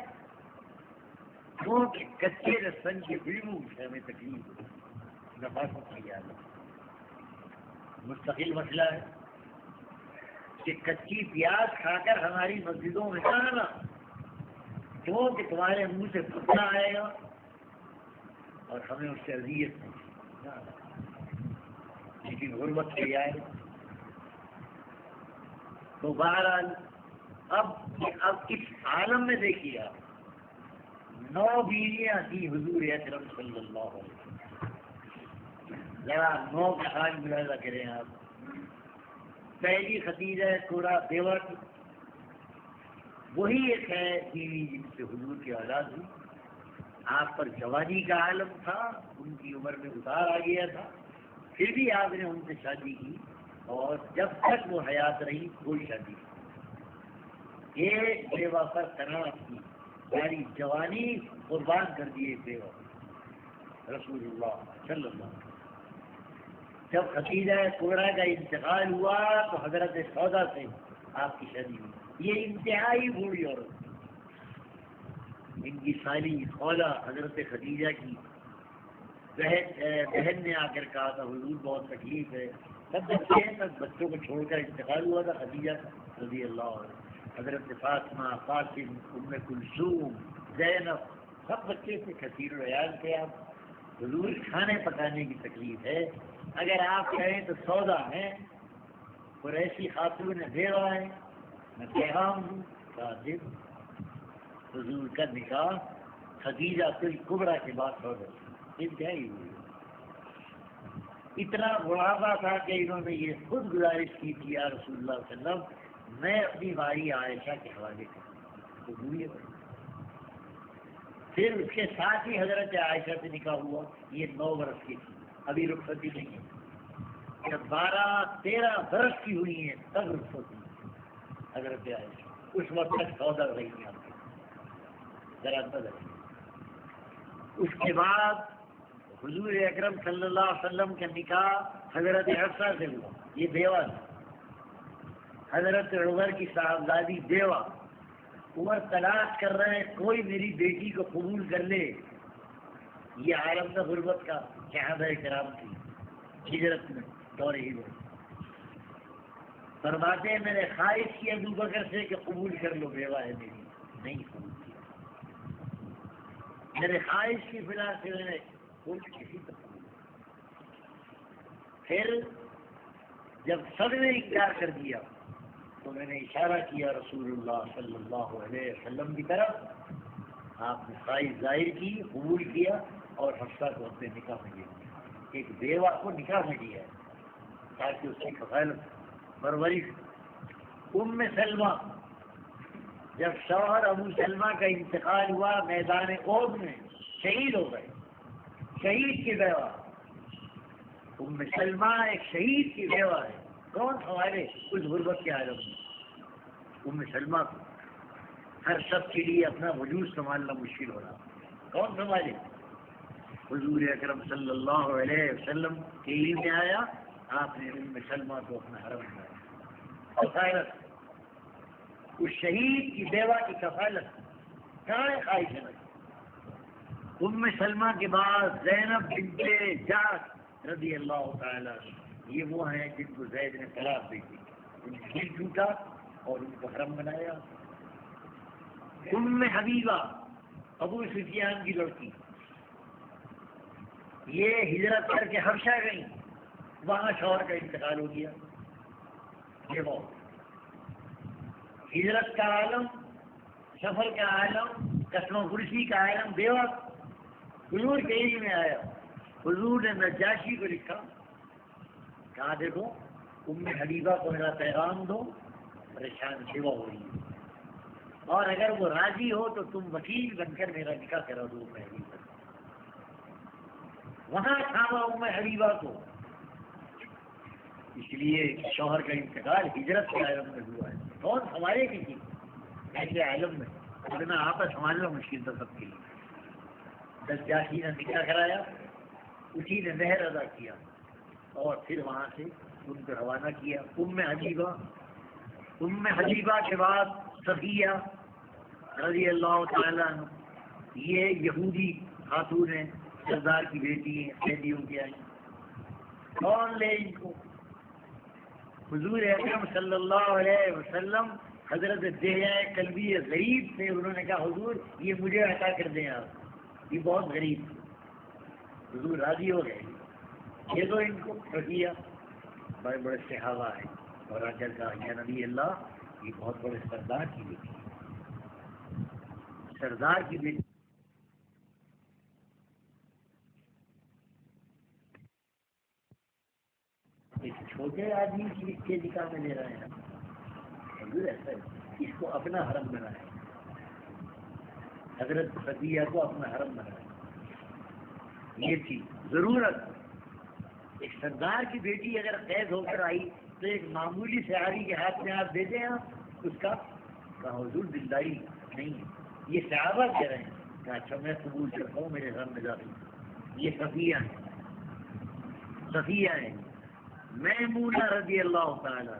کیونکہ کچے لہسن کی خوشبو سے ہمیں تکلیف ہو. نفاست کی یاد مستقل مسئلہ ہے کہ کچی پیاز کھا کر ہماری مسجدوں میں نہ آنا کیونکہ تمہارے منہ سے پھٹنا آئے گا اور ہمیں اس سے اذیت نہیں. لیکن غربت سے آئے تو بہرحال اب اس عالم میں دیکھیے آپ 9 بیویاں تھی حضور اکرم صلی اللہ علیہ وسلم. ذرا 9 کا حال ملاحظہ کریں آپ. پہلی خدیجہ تھوڑا بیوہ تھی, وہی ایک ہے بیوی جن سے حضور کی اولاد ہوئی. آپ پر جوانی کا عالم تھا, ان کی عمر میں اتار آ گیا تھا, پھر بھی آپ نے ان سے شادی کی اور جب تک وہ حیات رہی کوئی شادی نہیں. ایک بیوہ پر تناز کی یعنی جوانی قربان کر دیے بیوہ رسول اللہ صلی اللہ علیہ وسلم. جب خدیجہ کبریٰ کا انتقال ہوا تو حضرت سودا سے آپ کی شادی ہوئی. یہ انتہائی بوڑھی عورت, ان کی سالی خولا حضرت خدیجہ کی بہن نے آ کر کہا تھا حضور بہت تکلیف ہے. سب بچے ہیں, تب بچوں کو چھوڑ کر انتقال ہوا تھا خدیجہ رضی اللہ عنہ. حضرت فاطمہ, قاسم, ام کلثوم, زینب سب بچے سے کثیر العیال تھے. آپ حضور کھانے پکانے کی تکلیف ہے. اگر آپ کہیں تو سودا ہے قریشی خاتون بیوہ ہے, میں پیغام ہوں صادق حضور کا نکاح خدیجہ کبریٰ کے بعد ہو گیا. انتہائی ہوئی. اتنا بڑھاپا تھا کہ انہوں نے یہ خود گزارش کی تھی یا رسول اللہ صلی اللہ علیہ وسلم میں اپنی بھائی عائشہ کے حوالے کروں. پھر اس کے ساتھ ہی حضرت عائشہ سے نکاح ہوا. یہ 9 برس کی تھی, ابھی رخصتی نہیں ہے. جب 12-13 برس کی ہوئی ہیں تب رخصتی حضرت عائشہ. اس وقت تک سودا رہی ہیں آپ کی ذرا بدل. اس کے بعد حضور اکرم صلی اللہ علیہ وسلم کا نکاح حضرت حفصہ سے ہوا. یہ بیوہ تھی. حضرت عمر کی صاحبزادی بیوہ. عمر تلاش کر رہے ہیں کوئی میری بیٹی کو قبول کر لے. یہ عالم کا غربت کا صحابہ کرام کی ہجرت میں دور ہجرت فرماتے ہیں میں نے خواہش کی ابو بکر سے کہ قبول کر لو, بیوہ ہے میری. نہیں قبول کیا. میرے خواہش کی بنا سے میں نے کوئی کسی کو قبول. پھر جب سب نے انکار کر دیا تو میں نے اشارہ کیا رسول اللہ صلی اللہ علیہ وسلم کی طرف. آپ نے خواہش ظاہر کی, قبول کیا اور حفصہ کو اپنے نکاح میں دے دیا. ایک بیوہ کو نکاح میں دیا تاکہ اس کی کفالت پرورش. ام سلمہ جب شوہر ابو سلمہ کا انتقال ہوا میدان احد میں شہید ہو گئے. شہید کی بیوہ ام سلمہ ایک شہید کی بیوہ ہے. کون سنبھالے اس غربت کے عالم میں؟ ام سلمہ کو ہر شخص کے لیے اپنا وجود سنبھالنا مشکل ہو رہا. کون سنبھالے؟ حضور اکرم صلی اللہ علیہ وسلم کے علم میں آیا, آپ نے ام سلمہ کو اپنا حرم بنایا. اور اس شہید کی بیوہ کی کفالت کہاں ہے خواہش نفس؟ سلمہ کے بعد زینب بنت جعش رضی اللہ تعالیٰ، یہ وہ ہیں جن کو زید نے طلاق دی تھی، ان کا دل ٹوٹا اور ان کو حرم بنایا۔ حبیبہ ابو سفیان کی لڑکی، یہ ہجرت کر کے حبشہ گئی، وہاں شوہر کا انتقال ہو گیا۔ یہ وہ ہجرت کا عالم، سفر کا عالم، قسم و کرسی کا عالم، بیوہ حضور کے علم میں آیا۔ حضور نے نجاشی کو لکھا، کہا دیکھو حبیبہ کو میرا پیغام دو، پریشان سیوا ہو رہی ہے، اور اگر وہ راضی ہو تو تم وکیل بن کر میرا نکاح کرا دو حبیبہ۔ وہاں تھاما حبیبہ کو، اس لیے شوہر کا انتقال ہجرت کے عالم میں ہوا ہے۔ کون سنبھالے کسی ایسے عالم میں؟ اتنا آپس سنبھالنا مشکل تھا سب کے لیے۔ نجاشی نے نکاح کرایا، اسی نے مہر ادا کیا، اور پھر وہاں سے ان کو روانہ کیا۔ حبیبہ کے بعد صفیہ رضی اللہ تعالیٰ عنہ، یہ یہودی خاتون ہیں، سردار کی بیٹی ہیں، قیدیوں کی آئی۔ کون لے ان کو؟ حضور اکرم صلی اللہ علیہ وسلم حضرت دہیہ کلبی غریب سے انہوں نے کہا حضور یہ مجھے عطا کر دیں آپ، یہ بہت غریب تھے۔ حضور راضی ہو گئے، یہ تو ان کو صفیہ بڑے بڑے صحابہ ہیں، اور آ کر کہا یا نبی اللہ یہ بہت بڑے سردار کی بیٹی ہے، سردار کی بیٹی ایک چھوٹے آدمی کی نکاح میں لے رہے ہیں۔ حضور ایسا ہے، اس کو اپنا حرم بنایا، حضرت صفیہ کو اپنا حرم بنایا۔ یہ تھی ضرورت۔ ایک سردار کی بیٹی اگر قید ہو کر آئی تو ایک معمولی صحابی کے ہاتھ میں آپ دے دیں آپ اس کا؟ کہا حضور دلداری نہیں ہے، یہ صحابہ کہہ رہے ہیں۔ کہا اچھا میں قبول کرتا ہوں، میرے گھر میں داخل۔ یہ صفیہ ہیں میمونہ رضی اللہ تعالیٰ،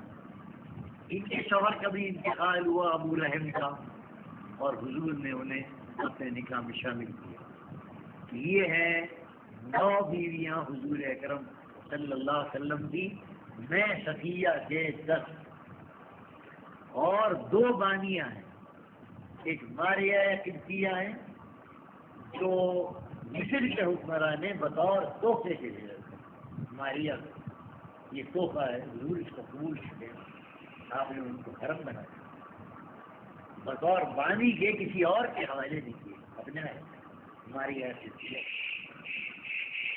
ان کے شوہر کا بھی انتقال ہوا ابو لہب کا، اور حضور نے انہیں اپنے نکاح میں شامل کیا۔ یہ ہیں 9 بیویاں حضور اکرم صلی اللہ علیہ وسلم کی، میں صفیہ کے 10، اور 2 بانیاں ہیں، ایک ماریہ قبطیہ ہیں جو مصر کے حکمران نے بطور تحفے کے لیے ماریہ، یہ تحفہ ہے، حضور اس کو قبول کرتے ہیں، آپ نے ان کو حرم بنایا، بطور بانی کے کسی اور کے حوالے نہیں کیے، اپنے ماریہ قبطیہ،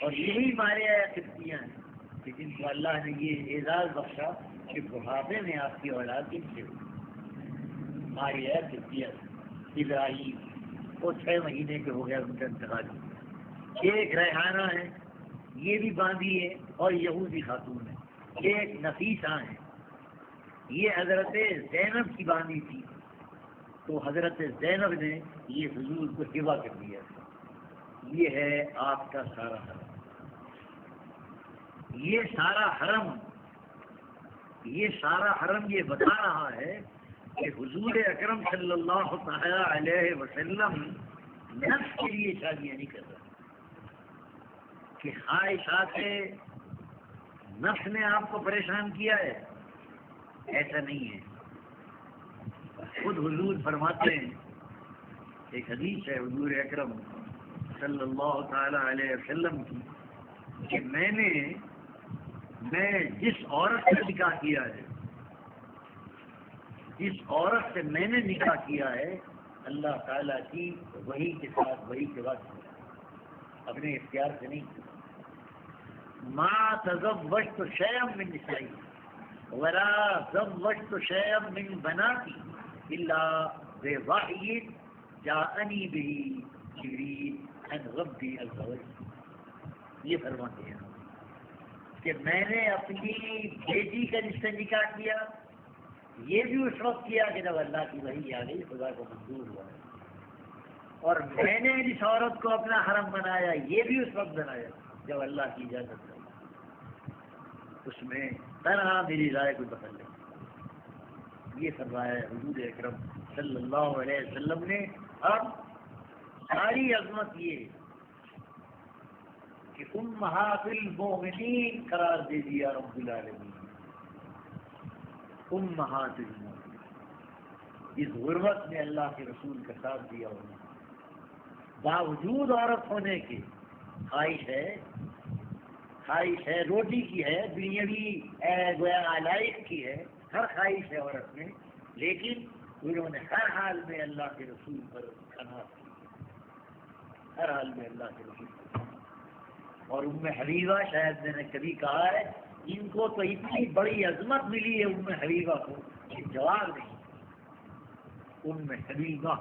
اور یہی ماریہ قبطیاں ہیں کہ جن کو اللہ نے یہ اعزاز بخشا کہ بڑھاپے میں آپ کی اولاد ان سے ہوئی۔ ماریہ قبطیہ ابراہیم وہ 6 مہینے کے ہو گیا ان کا انتقال۔ ایک ریحانہ ہے، یہ بھی باندھی ہے اور یہودی خاتون ہے۔ ایک نفیسہ ہے، یہ حضرت زینب کی باندھی تھی، تو حضرت زینب نے یہ حضور کو ہبہ کر دیا۔ یہ ہے آپ کا سارا حرم، یہ سارا حرم یہ بتا رہا ہے کہ حضور اکرم صلی اللہ تعالی علیہ وسلم نفس کے لیے شادیاں نہیں کر رہے کہ خواہشات نفس نے آپ کو پریشان کیا ہے، ایسا نہیں ہے۔ خود حضور فرماتے ہیں، ایک حدیث ہے حضور اکرم صلی اللہ تعالی علیہ وسلم کی کہ میں جس عورت سے نکاح کیا ہے، جس عورت سے میں نے نکاح کیا ہے، اللہ تعالیٰ کی وحی کے ساتھ وحی کے بعد اپنے اختیار سے نہیں۔ ما تزوجت شیئا من نسائی ولا زوجت شیئا من بناتی الا بوحی جاءنی به جبریل عن ربی عز وجل۔ یہ فرماتے ہیں کہ میں نے اپنی بیٹی کا جس سے نکاح کیا، یہ بھی اس وقت کیا کہ جب اللہ کی وحی آ گئی، خدا کو منظور ہوا، اور میں نے جس عورت کو اپنا حرم بنایا، یہ بھی اس وقت بنایا جب اللہ کی اجازت ہوئی، اس میں طرح میری رائے کو دخل نہیں۔ یہ فرمایا حضور اکرم صلی اللہ علیہ وسلم نے. اب ساری عظمت یہ کہ امہات المؤمنین قرار دے دیا رب العالمین. امہات المؤمنین اس غربت میں اللہ کے رسول کا ساتھ دیا انہوں نے. باوجود عورت ہونے کے خواہش ہے روٹی کی ہے, دنیاوی گویا علائق کی ہے, ہر خواہش ہے عورت میں, لیکن انہوں نے ہر حال میں اللہ کے رسول پر قناعت کی, ہر حال میں اللہ کے رسول پر. اور ام حبیبہ, شاید میں نے کبھی کہا ہے, ان کو تو اتنی بڑی عظمت ملی ہے ام حبیبہ کو کہ جواب نہیں. ام حبیبہ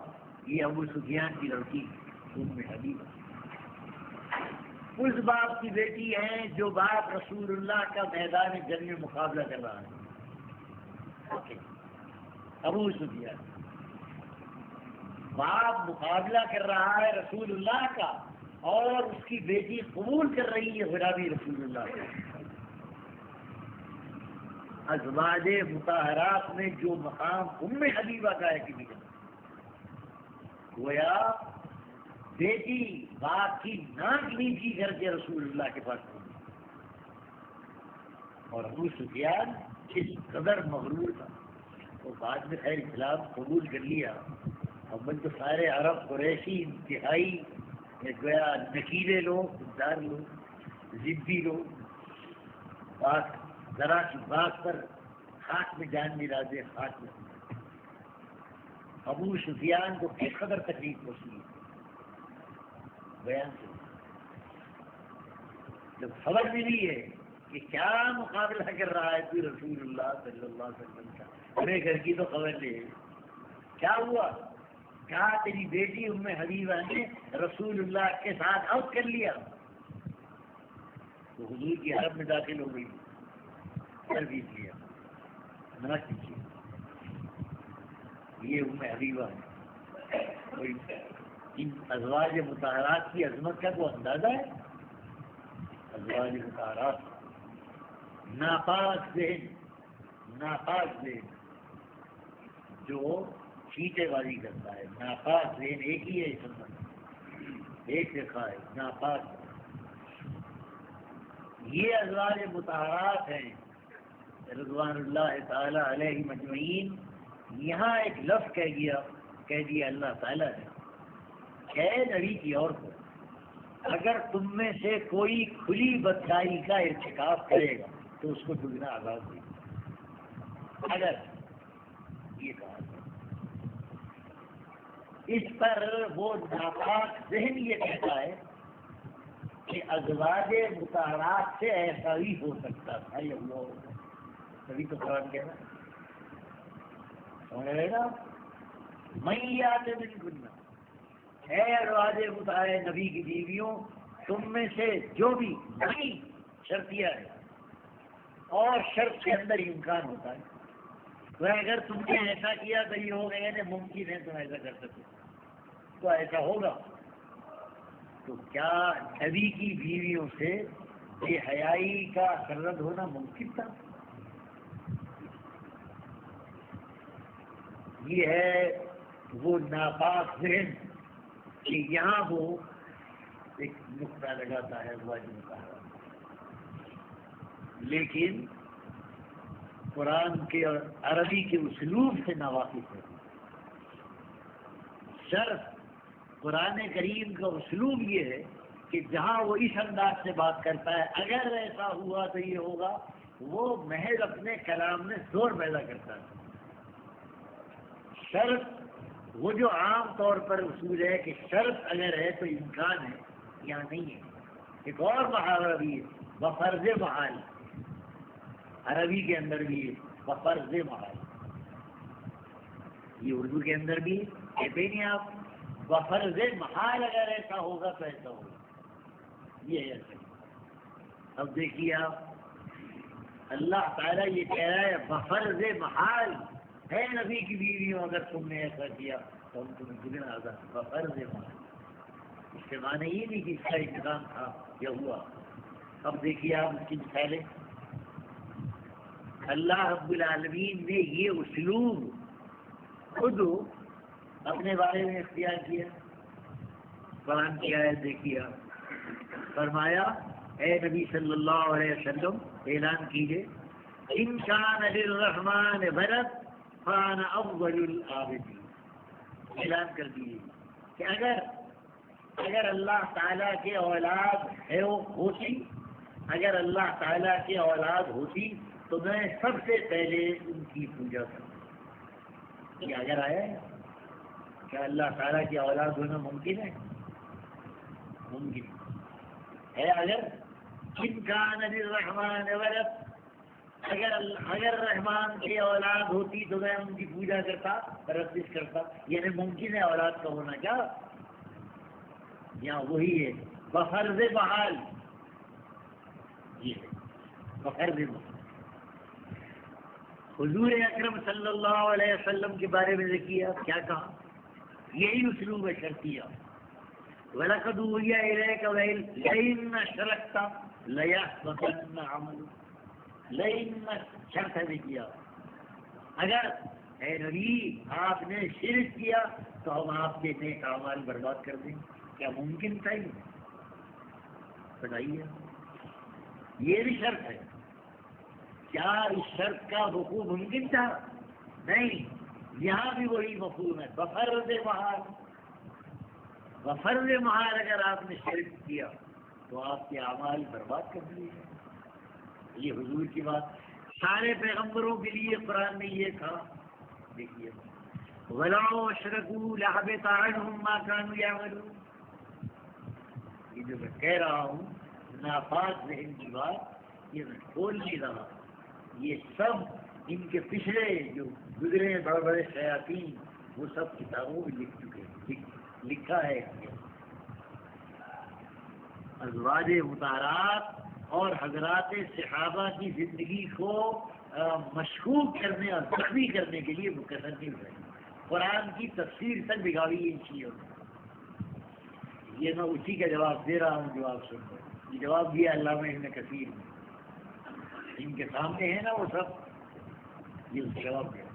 یہ ابو سفیان کی لڑکی ام حبیبہ اس باپ کی بیٹی ہیں جو باپ رسول اللہ کا میدان جنگ میں مقابلہ کر رہا ہے. ابو سفیان باپ مقابلہ کر رہا ہے رسول اللہ کا, اور اس کی بیٹی قبول کر رہی ہے غلامی رسول اللہ کا. ازواج مطہرات میں جو مقام ام حبیبہ کا ہے کسی کا, گویا بیٹی باپ کی ناک نیچی کر کے رسول اللہ کے پاس پہنچی. اور ابو سفیان اس قدر مغرور تھا, وہ بعد میں خیر اسلام قبول کر لیا. اب تو سارے عرب قریشی انتہائی گویا نکیلے لوگ, خوددار لوگ, ضدی لوگ, ذرا سی بات پر خاک میں جان ملا دے, خاک میں. ابو سفیان کو کس قدر تکلیف پہنچی بیان سے جب خبر ملی ہے کہ کیا مقابلہ کر رہا ہے تو رسول اللہ صلی اللہ علیہ وسلم کا, ہمیں گھر کی تو خبر لے, کیا ہوا, کہا تیری بیٹی ام حبیبہ نے رسول اللہ کے ساتھ عہد کر لیا. تو حضور کی حرم میں داخل ہو گئی, کر بھی لیا نہ کیجیے. یہ ام حبیبہ ہے. ان ازواج مطہرات کی عظمت کا کوئی اندازہ ہے؟ ازواج مطہرات ناپاک ذہن جو چیٹے بازی کرتا ہے, ناپاک ذہن ایک ہی ہے, ایک لکھا ہے ناپاک. یہ ازواج مطہرات ہیں رضوان اللہ تعالی علیہ مجمعین. یہاں ایک لفظ کہہ دیا اللہ تعالیٰ نے, اے نبی کی عورت, اگر تم میں سے کوئی کھلی بدکاری کا ارتکاب کرے گا تو اس کو دگنا عذاب دے گا. اگر یہ کہا اس پر وہ ناپاک ذہن یہ کہتا ہے کہ ازواج مطہرات سے ایسا ہی ہو سکتا تھا. یہ لوگ تبھی تو قرآن کہنا سمجھ رہے نا, میات من کننا, اے ازواج مطہرہ نبی کی بیویوں, تم میں سے جو بھی نہیں شرطیہ ہے, اور شرط کے اندر امکان ہوتا ہے. تو اگر تم نے ایسا کیا تو یہ ہوگا, یعنی ممکن ہے تم ایسا کر سکتے تو ایسا ہوگا. تو کیا نبی کی بیویوں سے بے حیائی کا سرد ہونا ممکن تھا؟ یہ ہے وہ ناپاک ذہن کہ یہاں وہ ایک نقطہ لگاتا ہے واجب مطالعہ, لیکن قرآن کے اور عربی کے اسلوب سے ناواقف ہے. شرط قرآن کریم کا اسلوب یہ ہے کہ جہاں وہ اس انداز سے بات کرتا ہے اگر ایسا ہوا تو یہ ہوگا, وہ محض اپنے کلام میں زور پیدا کرتا ہے. شرط وہ جو عام طور پر اصول ہے کہ شرط اگر ہے تو امکان ہے, یہاں نہیں ہے. ایک اور محاورہ بھی ہے بفرض محال, عربی کے اندر بھی ہے بفرض محال, یہ اردو کے اندر بھی کہتے نہیں آپ بفرض محال اگر ایسا ہوگا تو ایسا ہوگا, یہ ہے. اب دیکھیے آپ اللہ تعالیٰ یہ کہہ رہا ہے بفرض محال ہے نبی کی بیویوں, اگر تم نے ایسا کیا تو ہم تمہیں گزرا آگا بفرض محال. اس کے معنی یہ نہیں کہ اس کا انتظام تھا یا ہوا. اب دیکھیے آپ اس کی مثالیں, اللہ رب العالمین نے یہ اسلوب خود اپنے بارے میں اختیار کیا. قرآن کی آیت دیکھیے، فرمایا اے نبی صلی اللہ علیہ وسلم اعلان کیجئے ان کان للرحمن ولد فانا اول العابدین. اعلان کر دیجیے کہ اگر اللہ تعالیٰ کے اولاد ہے ہوتی، اگر اللہ تعالیٰ کی اولاد ہوتی تو میں سب سے پہلے ان کی پوجا کرتا. یہ اگر آیا ہے کیا اللہ تعالیٰ کی اولاد ہونا ممکن ہے؟ ممکن ہے. اگر ان کان للرحمن ولد، اگر رحمان کی اولاد ہوتی تو میں ان کی پوجا کرتا، پرستش کرتا. یعنی ممکن ہے اولاد کا ہونا. کیا یہاں وہی ہے بفرض بحال. یہ ہے بفرض بحال. حضور اکرم صلی اللہ علیہ وسلم کے بارے میں دیکھیے کیا کہا. یہی اسلوب ہے شرطیہ. وَلَقَدْ أُوحِيَ إِلَيْكَ لَئِنْ أَشْرَكْتَ لَيَحْبَطَنَّ عَمَلُكَ. لَئِنْ شرط ہے کیا، اگر اے نبی آپ نے شرک کیا تو ہم آپ کے نیک اعمال برباد کر دیں. کیا ممکن تھا؟ بتائیے. یہ بھی شرط ہے. کیا اس شرط کا وقوع ممکن تھا؟ نہیں. یہاں بھی وہی مفہوم ہے بفرض محال. بفرض محال اگر آپ نے شرک کیا تو آپ کے اعمال برباد کر دیے. یہ حضور کی بات. سارے پیغمبروں کے لیے قرآن میں یہ تھا. دیکھیے وَلَوْ أَشْرَكُوا لَحَبِطَ عَنْهُمْ مَا كَانُوا يَعْمَلُونَ. یہ جو میں کہہ رہا ہوں ناپاک ذہن کی بات، یہ میں کھول نہیں رہا. یہ سب ان کے پچھلے جو گزرے بڑے بڑے شیاطین وہ سب کتابوں میں لکھ چکے ہیں. لکھا ہے ازواج مطہرات اور حضرات صحابہ کی زندگی کو مشکوک کرنے اور زخمی کرنے کے لیے مقرر نہیں ہوئے. قرآن کی تفسیر تک بگاڑی ان چیزوں نے. یہ میں اسی کا جواب دے رہا ہوں جو آپ سن رہے ہیں. یہ جواب دیا علامہ ابن کثیر نے. ان کے سامنے ہے نا وہ سب، یہ جواب دیا.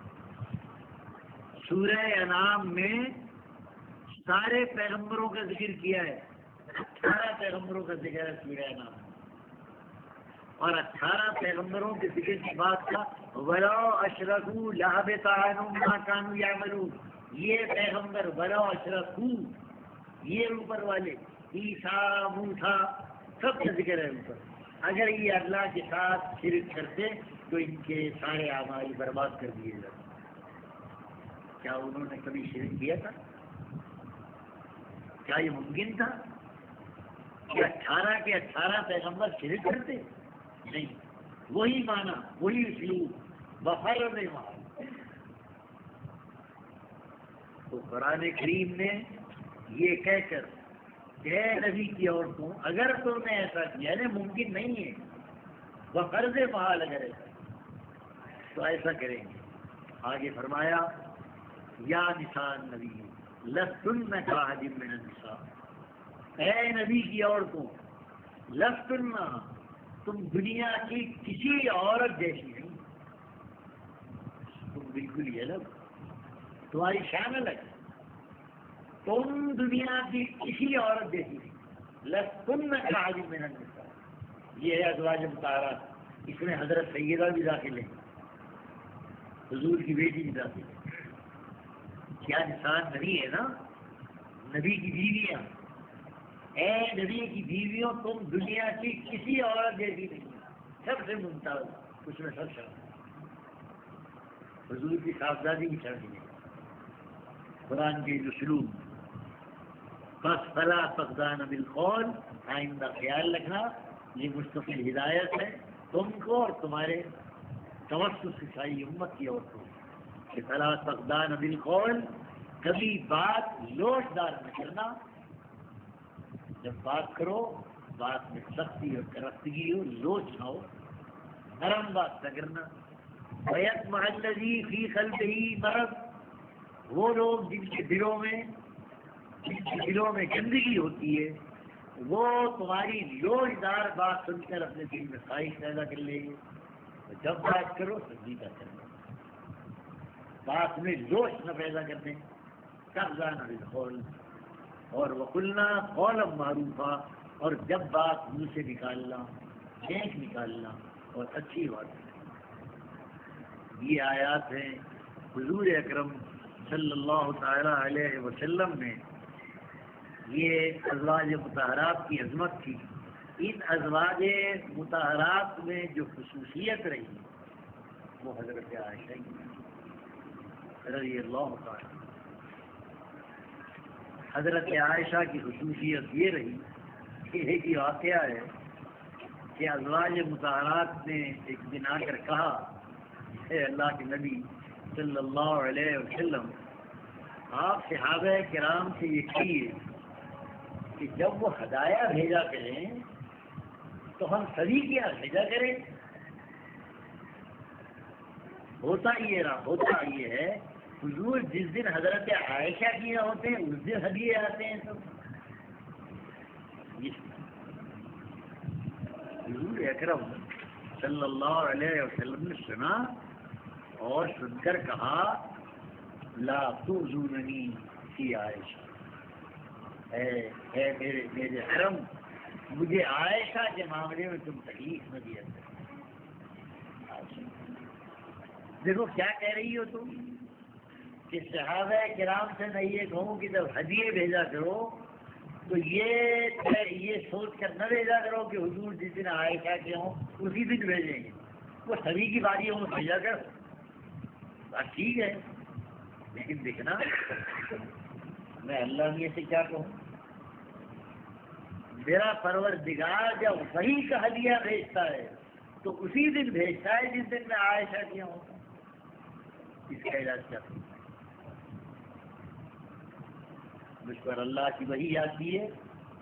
سورہ انعام میں سارے پیغمبروں کا ذکر کیا ہے. 18 پیغمبروں کا ذکر ہے سورہ انعام میں. اور 18 پیغمبروں کے ذکر کی بات کا وَلَوْ أَشْرَكُوا لَحَبِطَ عَنْهُمْ مَا كَانُوا يَعْمَلُونَ. یہ پیغمبر وَلَوْ أَشْرَكُوا، یہ اوپر والے عیسیٰ موسیٰ سب کا ذکر ہے اوپر. اگر یہ اللہ کے ساتھ شرک کرتے تو ان کے سارے اعمال برباد کر دیے جاتے. کیا انہوں نے کبھی شرک کیا تھا؟ کیا یہ ممکن تھا کہ 18 کے 18 پیغمبر شرک کرتے؟ نہیں. وہی معنی، وہی اسلوب بفرض محال. تو قرآن کریم نے یہ کہہ کر کہ اے نبی کی عورتوں اگر تم نے ایسا کیا، یعنی ممکن نہیں ہے بفرض محال اگر ایسا تو ایسا کریں گے. آگے فرمایا یا نساء نبی لستن کاحد من النساء. اے نبی کی عورتوں لستن، تم دنیا کی کسی عورت جیسی نہیں. تم بالکل ہی الگ، تمہاری شان الگ. تم دنیا کی کسی عورت جیسی نہیں. لستن کاحد من النساء. یہ ہے ازواج مطہرات. اس میں حضرت سیدہ بھی داخل ہے، حضور کی بیٹی بھی داخل ہے. کیا نشان نبی ہے نا، نبی کی بیویاں. اے نبی کی بیویوں تم دنیا کی کسی عورت جیسی نہیں، سب سے ممتاز. اس میں سب شامل. حضور کی صاحبزادی بھی شامل ہے. قرآن کے اسلوب بس فلا تخضعن بالقول. آئندہ خیال رکھنا یہ مستقل ہدایت ہے تم کو اور تمہارے توسط سے ساری امت کی عورتوں کہ فلا تخضعن بالقول، کبھی بات لوٹ دار نہ کرنا. جب بات کرو بات میں سختی اور کرختگی ہو، لوچ نہ ہو، نرم بات نہ کرنا. وَيَطْمَعَ الَّذِي فِي قَلْبِهِ مرض. وہ لوگ جن کے دلوں میں گندگی ہوتی ہے وہ تمہاری لوچدار بات سن کر اپنے دل میں خواہش پیدا کر لیں گے. جب بات کرو تصدیقہ کرنا، بات میں جوش نہ پیدا کرنے، قبضہ نہ بالقول، اور وقلنا قولا معروفا، اور جب بات منہ سے نکالنا نیک نکالنا اور اچھی بات ہے۔ یہ آیات ہیں حضور اکرم صلی اللہ تعالی علیہ وسلم نے، یہ ازواج مطہرات کی عظمت تھی۔ ان ازواج مطہرات میں جو خصوصیت رہی وہ حضرت عائشہ رضی اللہ تعالی۔ حضرت عائشہ کی خصوصیت یہ رہی کہ ایک ہی واقعہ ہے کہ ازواج مطہرات نے ایک دن آ کر کہا، اے اللہ کے نبی صلی اللہ علیہ وسلم، آپ صحابہ کرام سے یہ کہیے کہ جب وہ ہدایہ بھیجا کریں تو ہم سبھی کیا بھیجا کریں۔ ہوتا یہ ہے حضور جس دن حضرت عائشہ کی یہاں ہوتے ہیں اس دن ہدیے آتے ہیں سب۔ حضور اکرم صلی اللہ علیہ وسلم نے سنا اور سن کر کہا، لا تؤذوننی فی عائشہ، اے میرے حرم، مجھے عائشہ کے معاملے میں تم تکلیف نہ دیا کرو۔ دیکھو کیا کہہ رہی ہو تم کہ صحابہ کرام سے میں یہ کہوں کہ جب ہدیے بھیجا کرو تو یہ سوچ کر نہ بھیجا کرو کہ حضور جس دن عائشہ کے ہوں اسی دن بھیجیں گے، وہ سبھی کی باریوں میں بھیجا کر۔ بات ٹھیک ہے، لیکن دیکھنا میں اللہ میاں سے کیا کہوں، میرا پروردگار جب وحی کا ہدیہ بھیجتا ہے تو اسی دن بھیجتا ہے جس دن میں عائشہ کیا ہوتا۔ اس کا علاج کیا کروں؟ مجھ پر اللہ کی وحی آتی ہے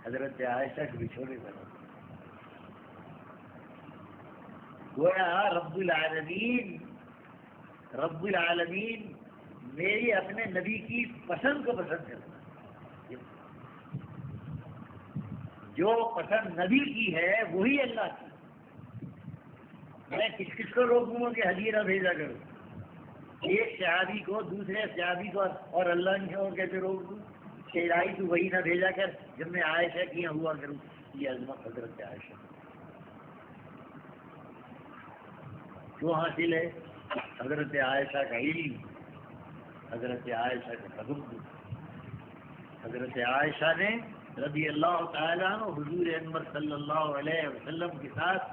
حضرت عائشہ کے بچھوڑے پر، گویا رب العالمین میری اپنے نبی کی پسند کو پسند کرتا ہے۔ جو پسند نبی کی ہے وہی اللہ کی۔ میں کس کو روکوں کہ ہدیے نہ بھیجا کروں؟ ایک صحابی کو دوسرے صحابی کو اور اللہ نے اور کیسے روک دوں کہ الہی تو وہی نہ بھیجا کر جب میں عائشہ کی ہوا کروں۔ یہ عظمت حضرت عائشہ کیوں حاصل ہے؟ حضرت عائشہ کا علم، حضرت عائشہ کا تدبر۔ حضرت عائشہ نے رضی اللہ تعالیٰ عنہ حضور انور صلی اللہ علیہ وسلم کے ساتھ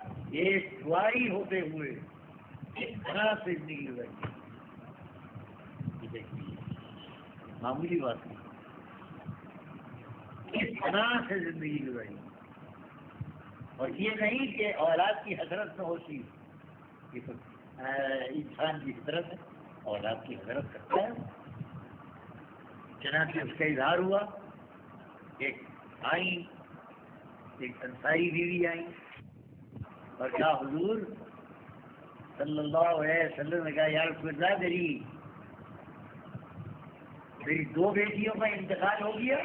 ایک سواری ہوتے ہوئے اس طرح سے زندگی گزاری، معمولی بات نہیں، اس طرح سے زندگی گزاری۔ اور یہ نہیں کہ اولاد کی حسرت نہ ہوتی، یہ تو انسان کی فطرت ہے، اولاد کی حسرت کرتا ہے۔ چنانچہ اس کا اظہار ہوا، ایک انصاری بیوی آئی اور کہا، حضور صلی اللہ علیہ وسلم نے کہا، یا رسول اللہ میری دو بیٹیوں کا انتقال ہو گیا،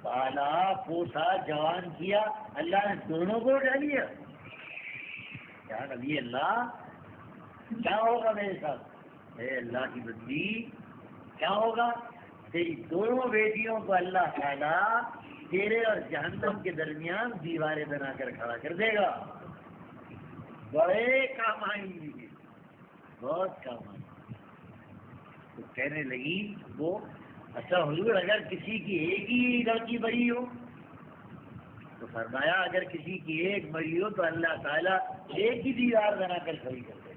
پالا پوسا جوان کیا، اللہ نے دونوں کو اٹھا لیا۔ کیا نبی اللہ کیا ہوگا میرے ساتھ؟ اے اللہ کی بندی کیا ہوگا؟ تیری دونوں بیٹیوں کو اللہ تعالیٰ تیرے اور جہنم کے درمیان دیواریں بنا کر کھڑا کر دے گا۔ بڑے کام آئیں گی، بہت کام آئیں گی۔ تو کہنے لگی وہ، اچھا حضور اگر کسی کی ایک ہی لڑکی مری ہو تو فرمایا اگر کسی کی ایک مری ہو تو اللہ تعالیٰ ایک ہی دیوار بنا کر کھڑی کر دے گا،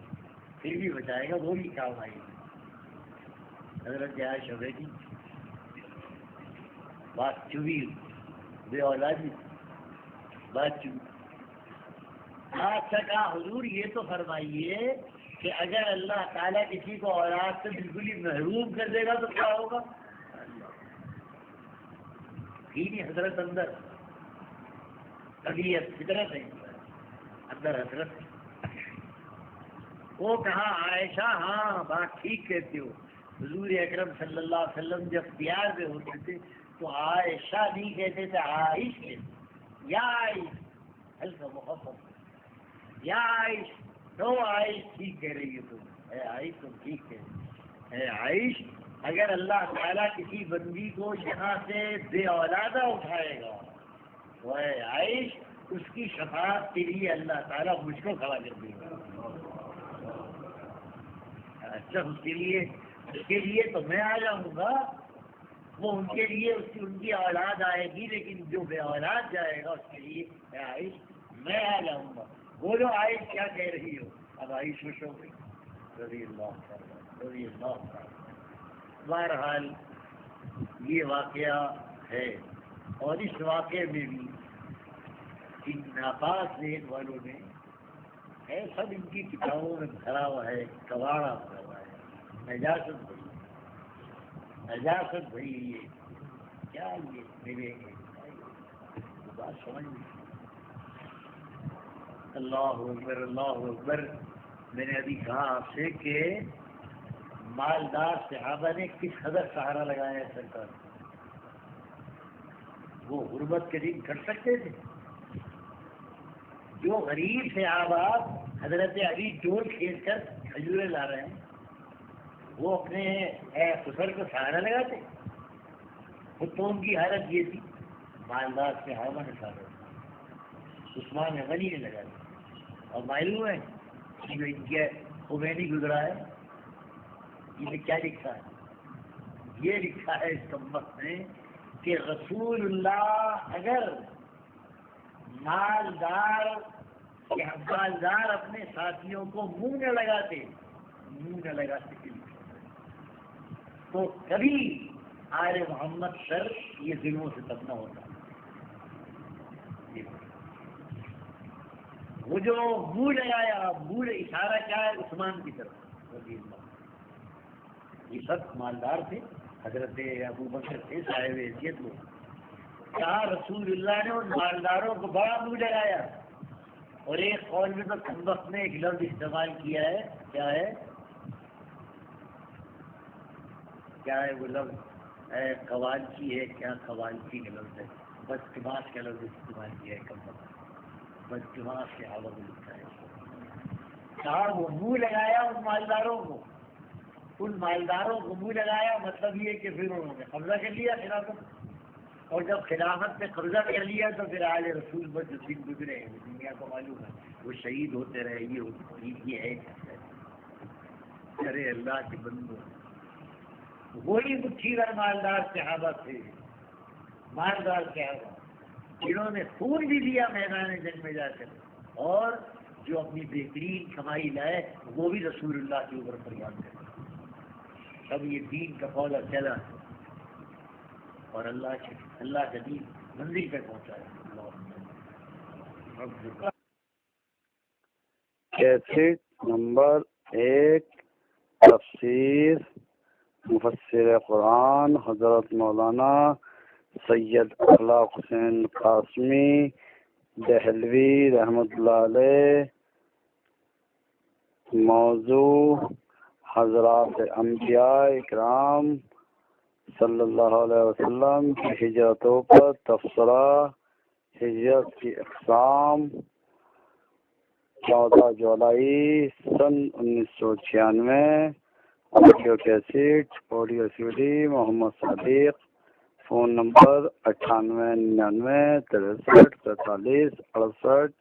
پھر بھی بچائے گا، وہ بھی کام آئے گی۔ حضرت عائشہ بیٹی بات چوبی بے اولادی بات چوبی۔ اچھا کہا حضور یہ تو فرمائیے کہ اگر اللہ تعالیٰ کسی کو اولاد سے بالکل ہی محروم کر دے گا تو کیا ہوگا؟ دینی حضرت اندر، طبیعت فطرت ہے اندر حضرت۔ وہ کہا عائشہ ہاں بات ٹھیک کہتے ہو، حضور اکرم صلی اللہ علیہ وسلم جب پیار میں ہوتے تھے تو عائشہ نہیں کہتے تھے، عائش کہتے، یا عائش، ہلکا مخفف، یا عائش تو عائش ٹھیک کہہ رہی ہو تم، اے عائش تم ٹھیک کہہ رہی ہو۔ اے عائش، اگر اللہ تعالیٰ کسی بندی کو یہاں سے بے اولادہ اٹھائے گا تو اے عائش اس کی شفاعت کے لیے اللہ تعالیٰ مجھ کو کھڑا کر دے گا۔ اچھا، اس کے لیے تو میں آ جاؤں گا، وہ ان کے لیے ان کی اولاد آئے گی، لیکن جو بے اولاد جائے گا اس کے لیے اے عائش میں آ جاؤں گا۔ بولو عائش کیا کہہ رہی ہو؟ اب عائش خوش ہو گئی رضی اللہ عنہ۔ بہرحال یہ واقعہ ہے، اور اس واقعے میں بھی ان ناپاک نیک والوں نے ہے سب ان کی کتابوں میں بھرا ہوا ہے، کباڑا بھرا ہوا ہے، نجاست بھری یہ کیا یہ میرے بات سمجھ نہیں۔ اللہ اکبر اللہ اکبر۔ میں نے ابھی کہا آپ سے کہ مالدار صحابہ نے کس حد سہارا لگایا ہے سرکار کو، وہ غربت کے دن کر سکتے تھے؟ جو غریب صحابہ حضرت علی ڈول کھینچ کر کھجورے لا رہے ہیں، وہ اپنے خسر کو سہارا لگاتے؟ خود تو ان کی حالت یہ تھی، مالدار صحابہ نے سہارا، عثمان غنی نے لگا دیا۔ اور معلوم ہے جو ان کے خمینی گزرا ہے، یہ کیا لکھا ہے؟ یہ لکھا ہے اس وقت میں کہ رسول اللہ اگر مالدار اپنے ساتھیوں کو منہ نہ لگاتے تو کبھی آل محمد سر یہ دلوں سے تب نہ ہوتا۔ وہ جو منہ لگایا، منہ اشارہ کیا ہے؟ عثمان کی طرف رضی اللہ۔ یہ سب مالدار تھے، حضرت ابو بکر تھے صاحب حیثیت لوگ۔ کہا رسول اللہ نے ان مالداروں کو بڑا منہ لگایا، اور ایک قول میں تو کم وقت نے ایک لفظ استعمال کیا ہے، کیا ہے وہ لفظ؟ قوالچی ہے، کیا قوالچی کا لفظ ہے، بدقماش کا لفظ استعمال کیا ہے کم وقت، بدقماش کے حوالے میں لکھا ہے۔ کہا وہ منہ لگایا ان مالداروں کو منہ لگایا، مطلب یہ کہ پھر انہوں نے قبضہ کر لیا خلافت، اور جب خلافت نے قبضہ کر لیا تو پھر آل رسول پر جو دن گزرے ہیں دنیا کو معلوم ہے، وہ شہید ہوتے رہے، یہ ہے۔ ارے اللہ کے بندو، وہی مٹھی بھر مالدار صحابہ تھے، مالدار صحابہ جنہوں نے خون بھی دیا میدان جنگ میں جا کر، اور جو اپنی بہترین کمائی لائے وہ بھی رسول اللہ کے اوپر فریاد کرے۔ تب یہ دین کا پودا چلا اور اللہ کا دین منزل پہ پہنچایا۔ کیسٹ نمبر 1، تفسیر مفسر قرآن حضرت مولانا سید اخلاق حسین قاسمی دہلوی رحمۃ اللہ علیہ۔ موضوع حضرات انبیاء اکرام صلی اللہ علیہ وسلم کی ہجرتوں پر تبصرہ، ہجرت کی اقسام، 14 جولائی سن 1996، audio cassette audio C D Muhammad Sadiq, phone number 9899 63 45 68۔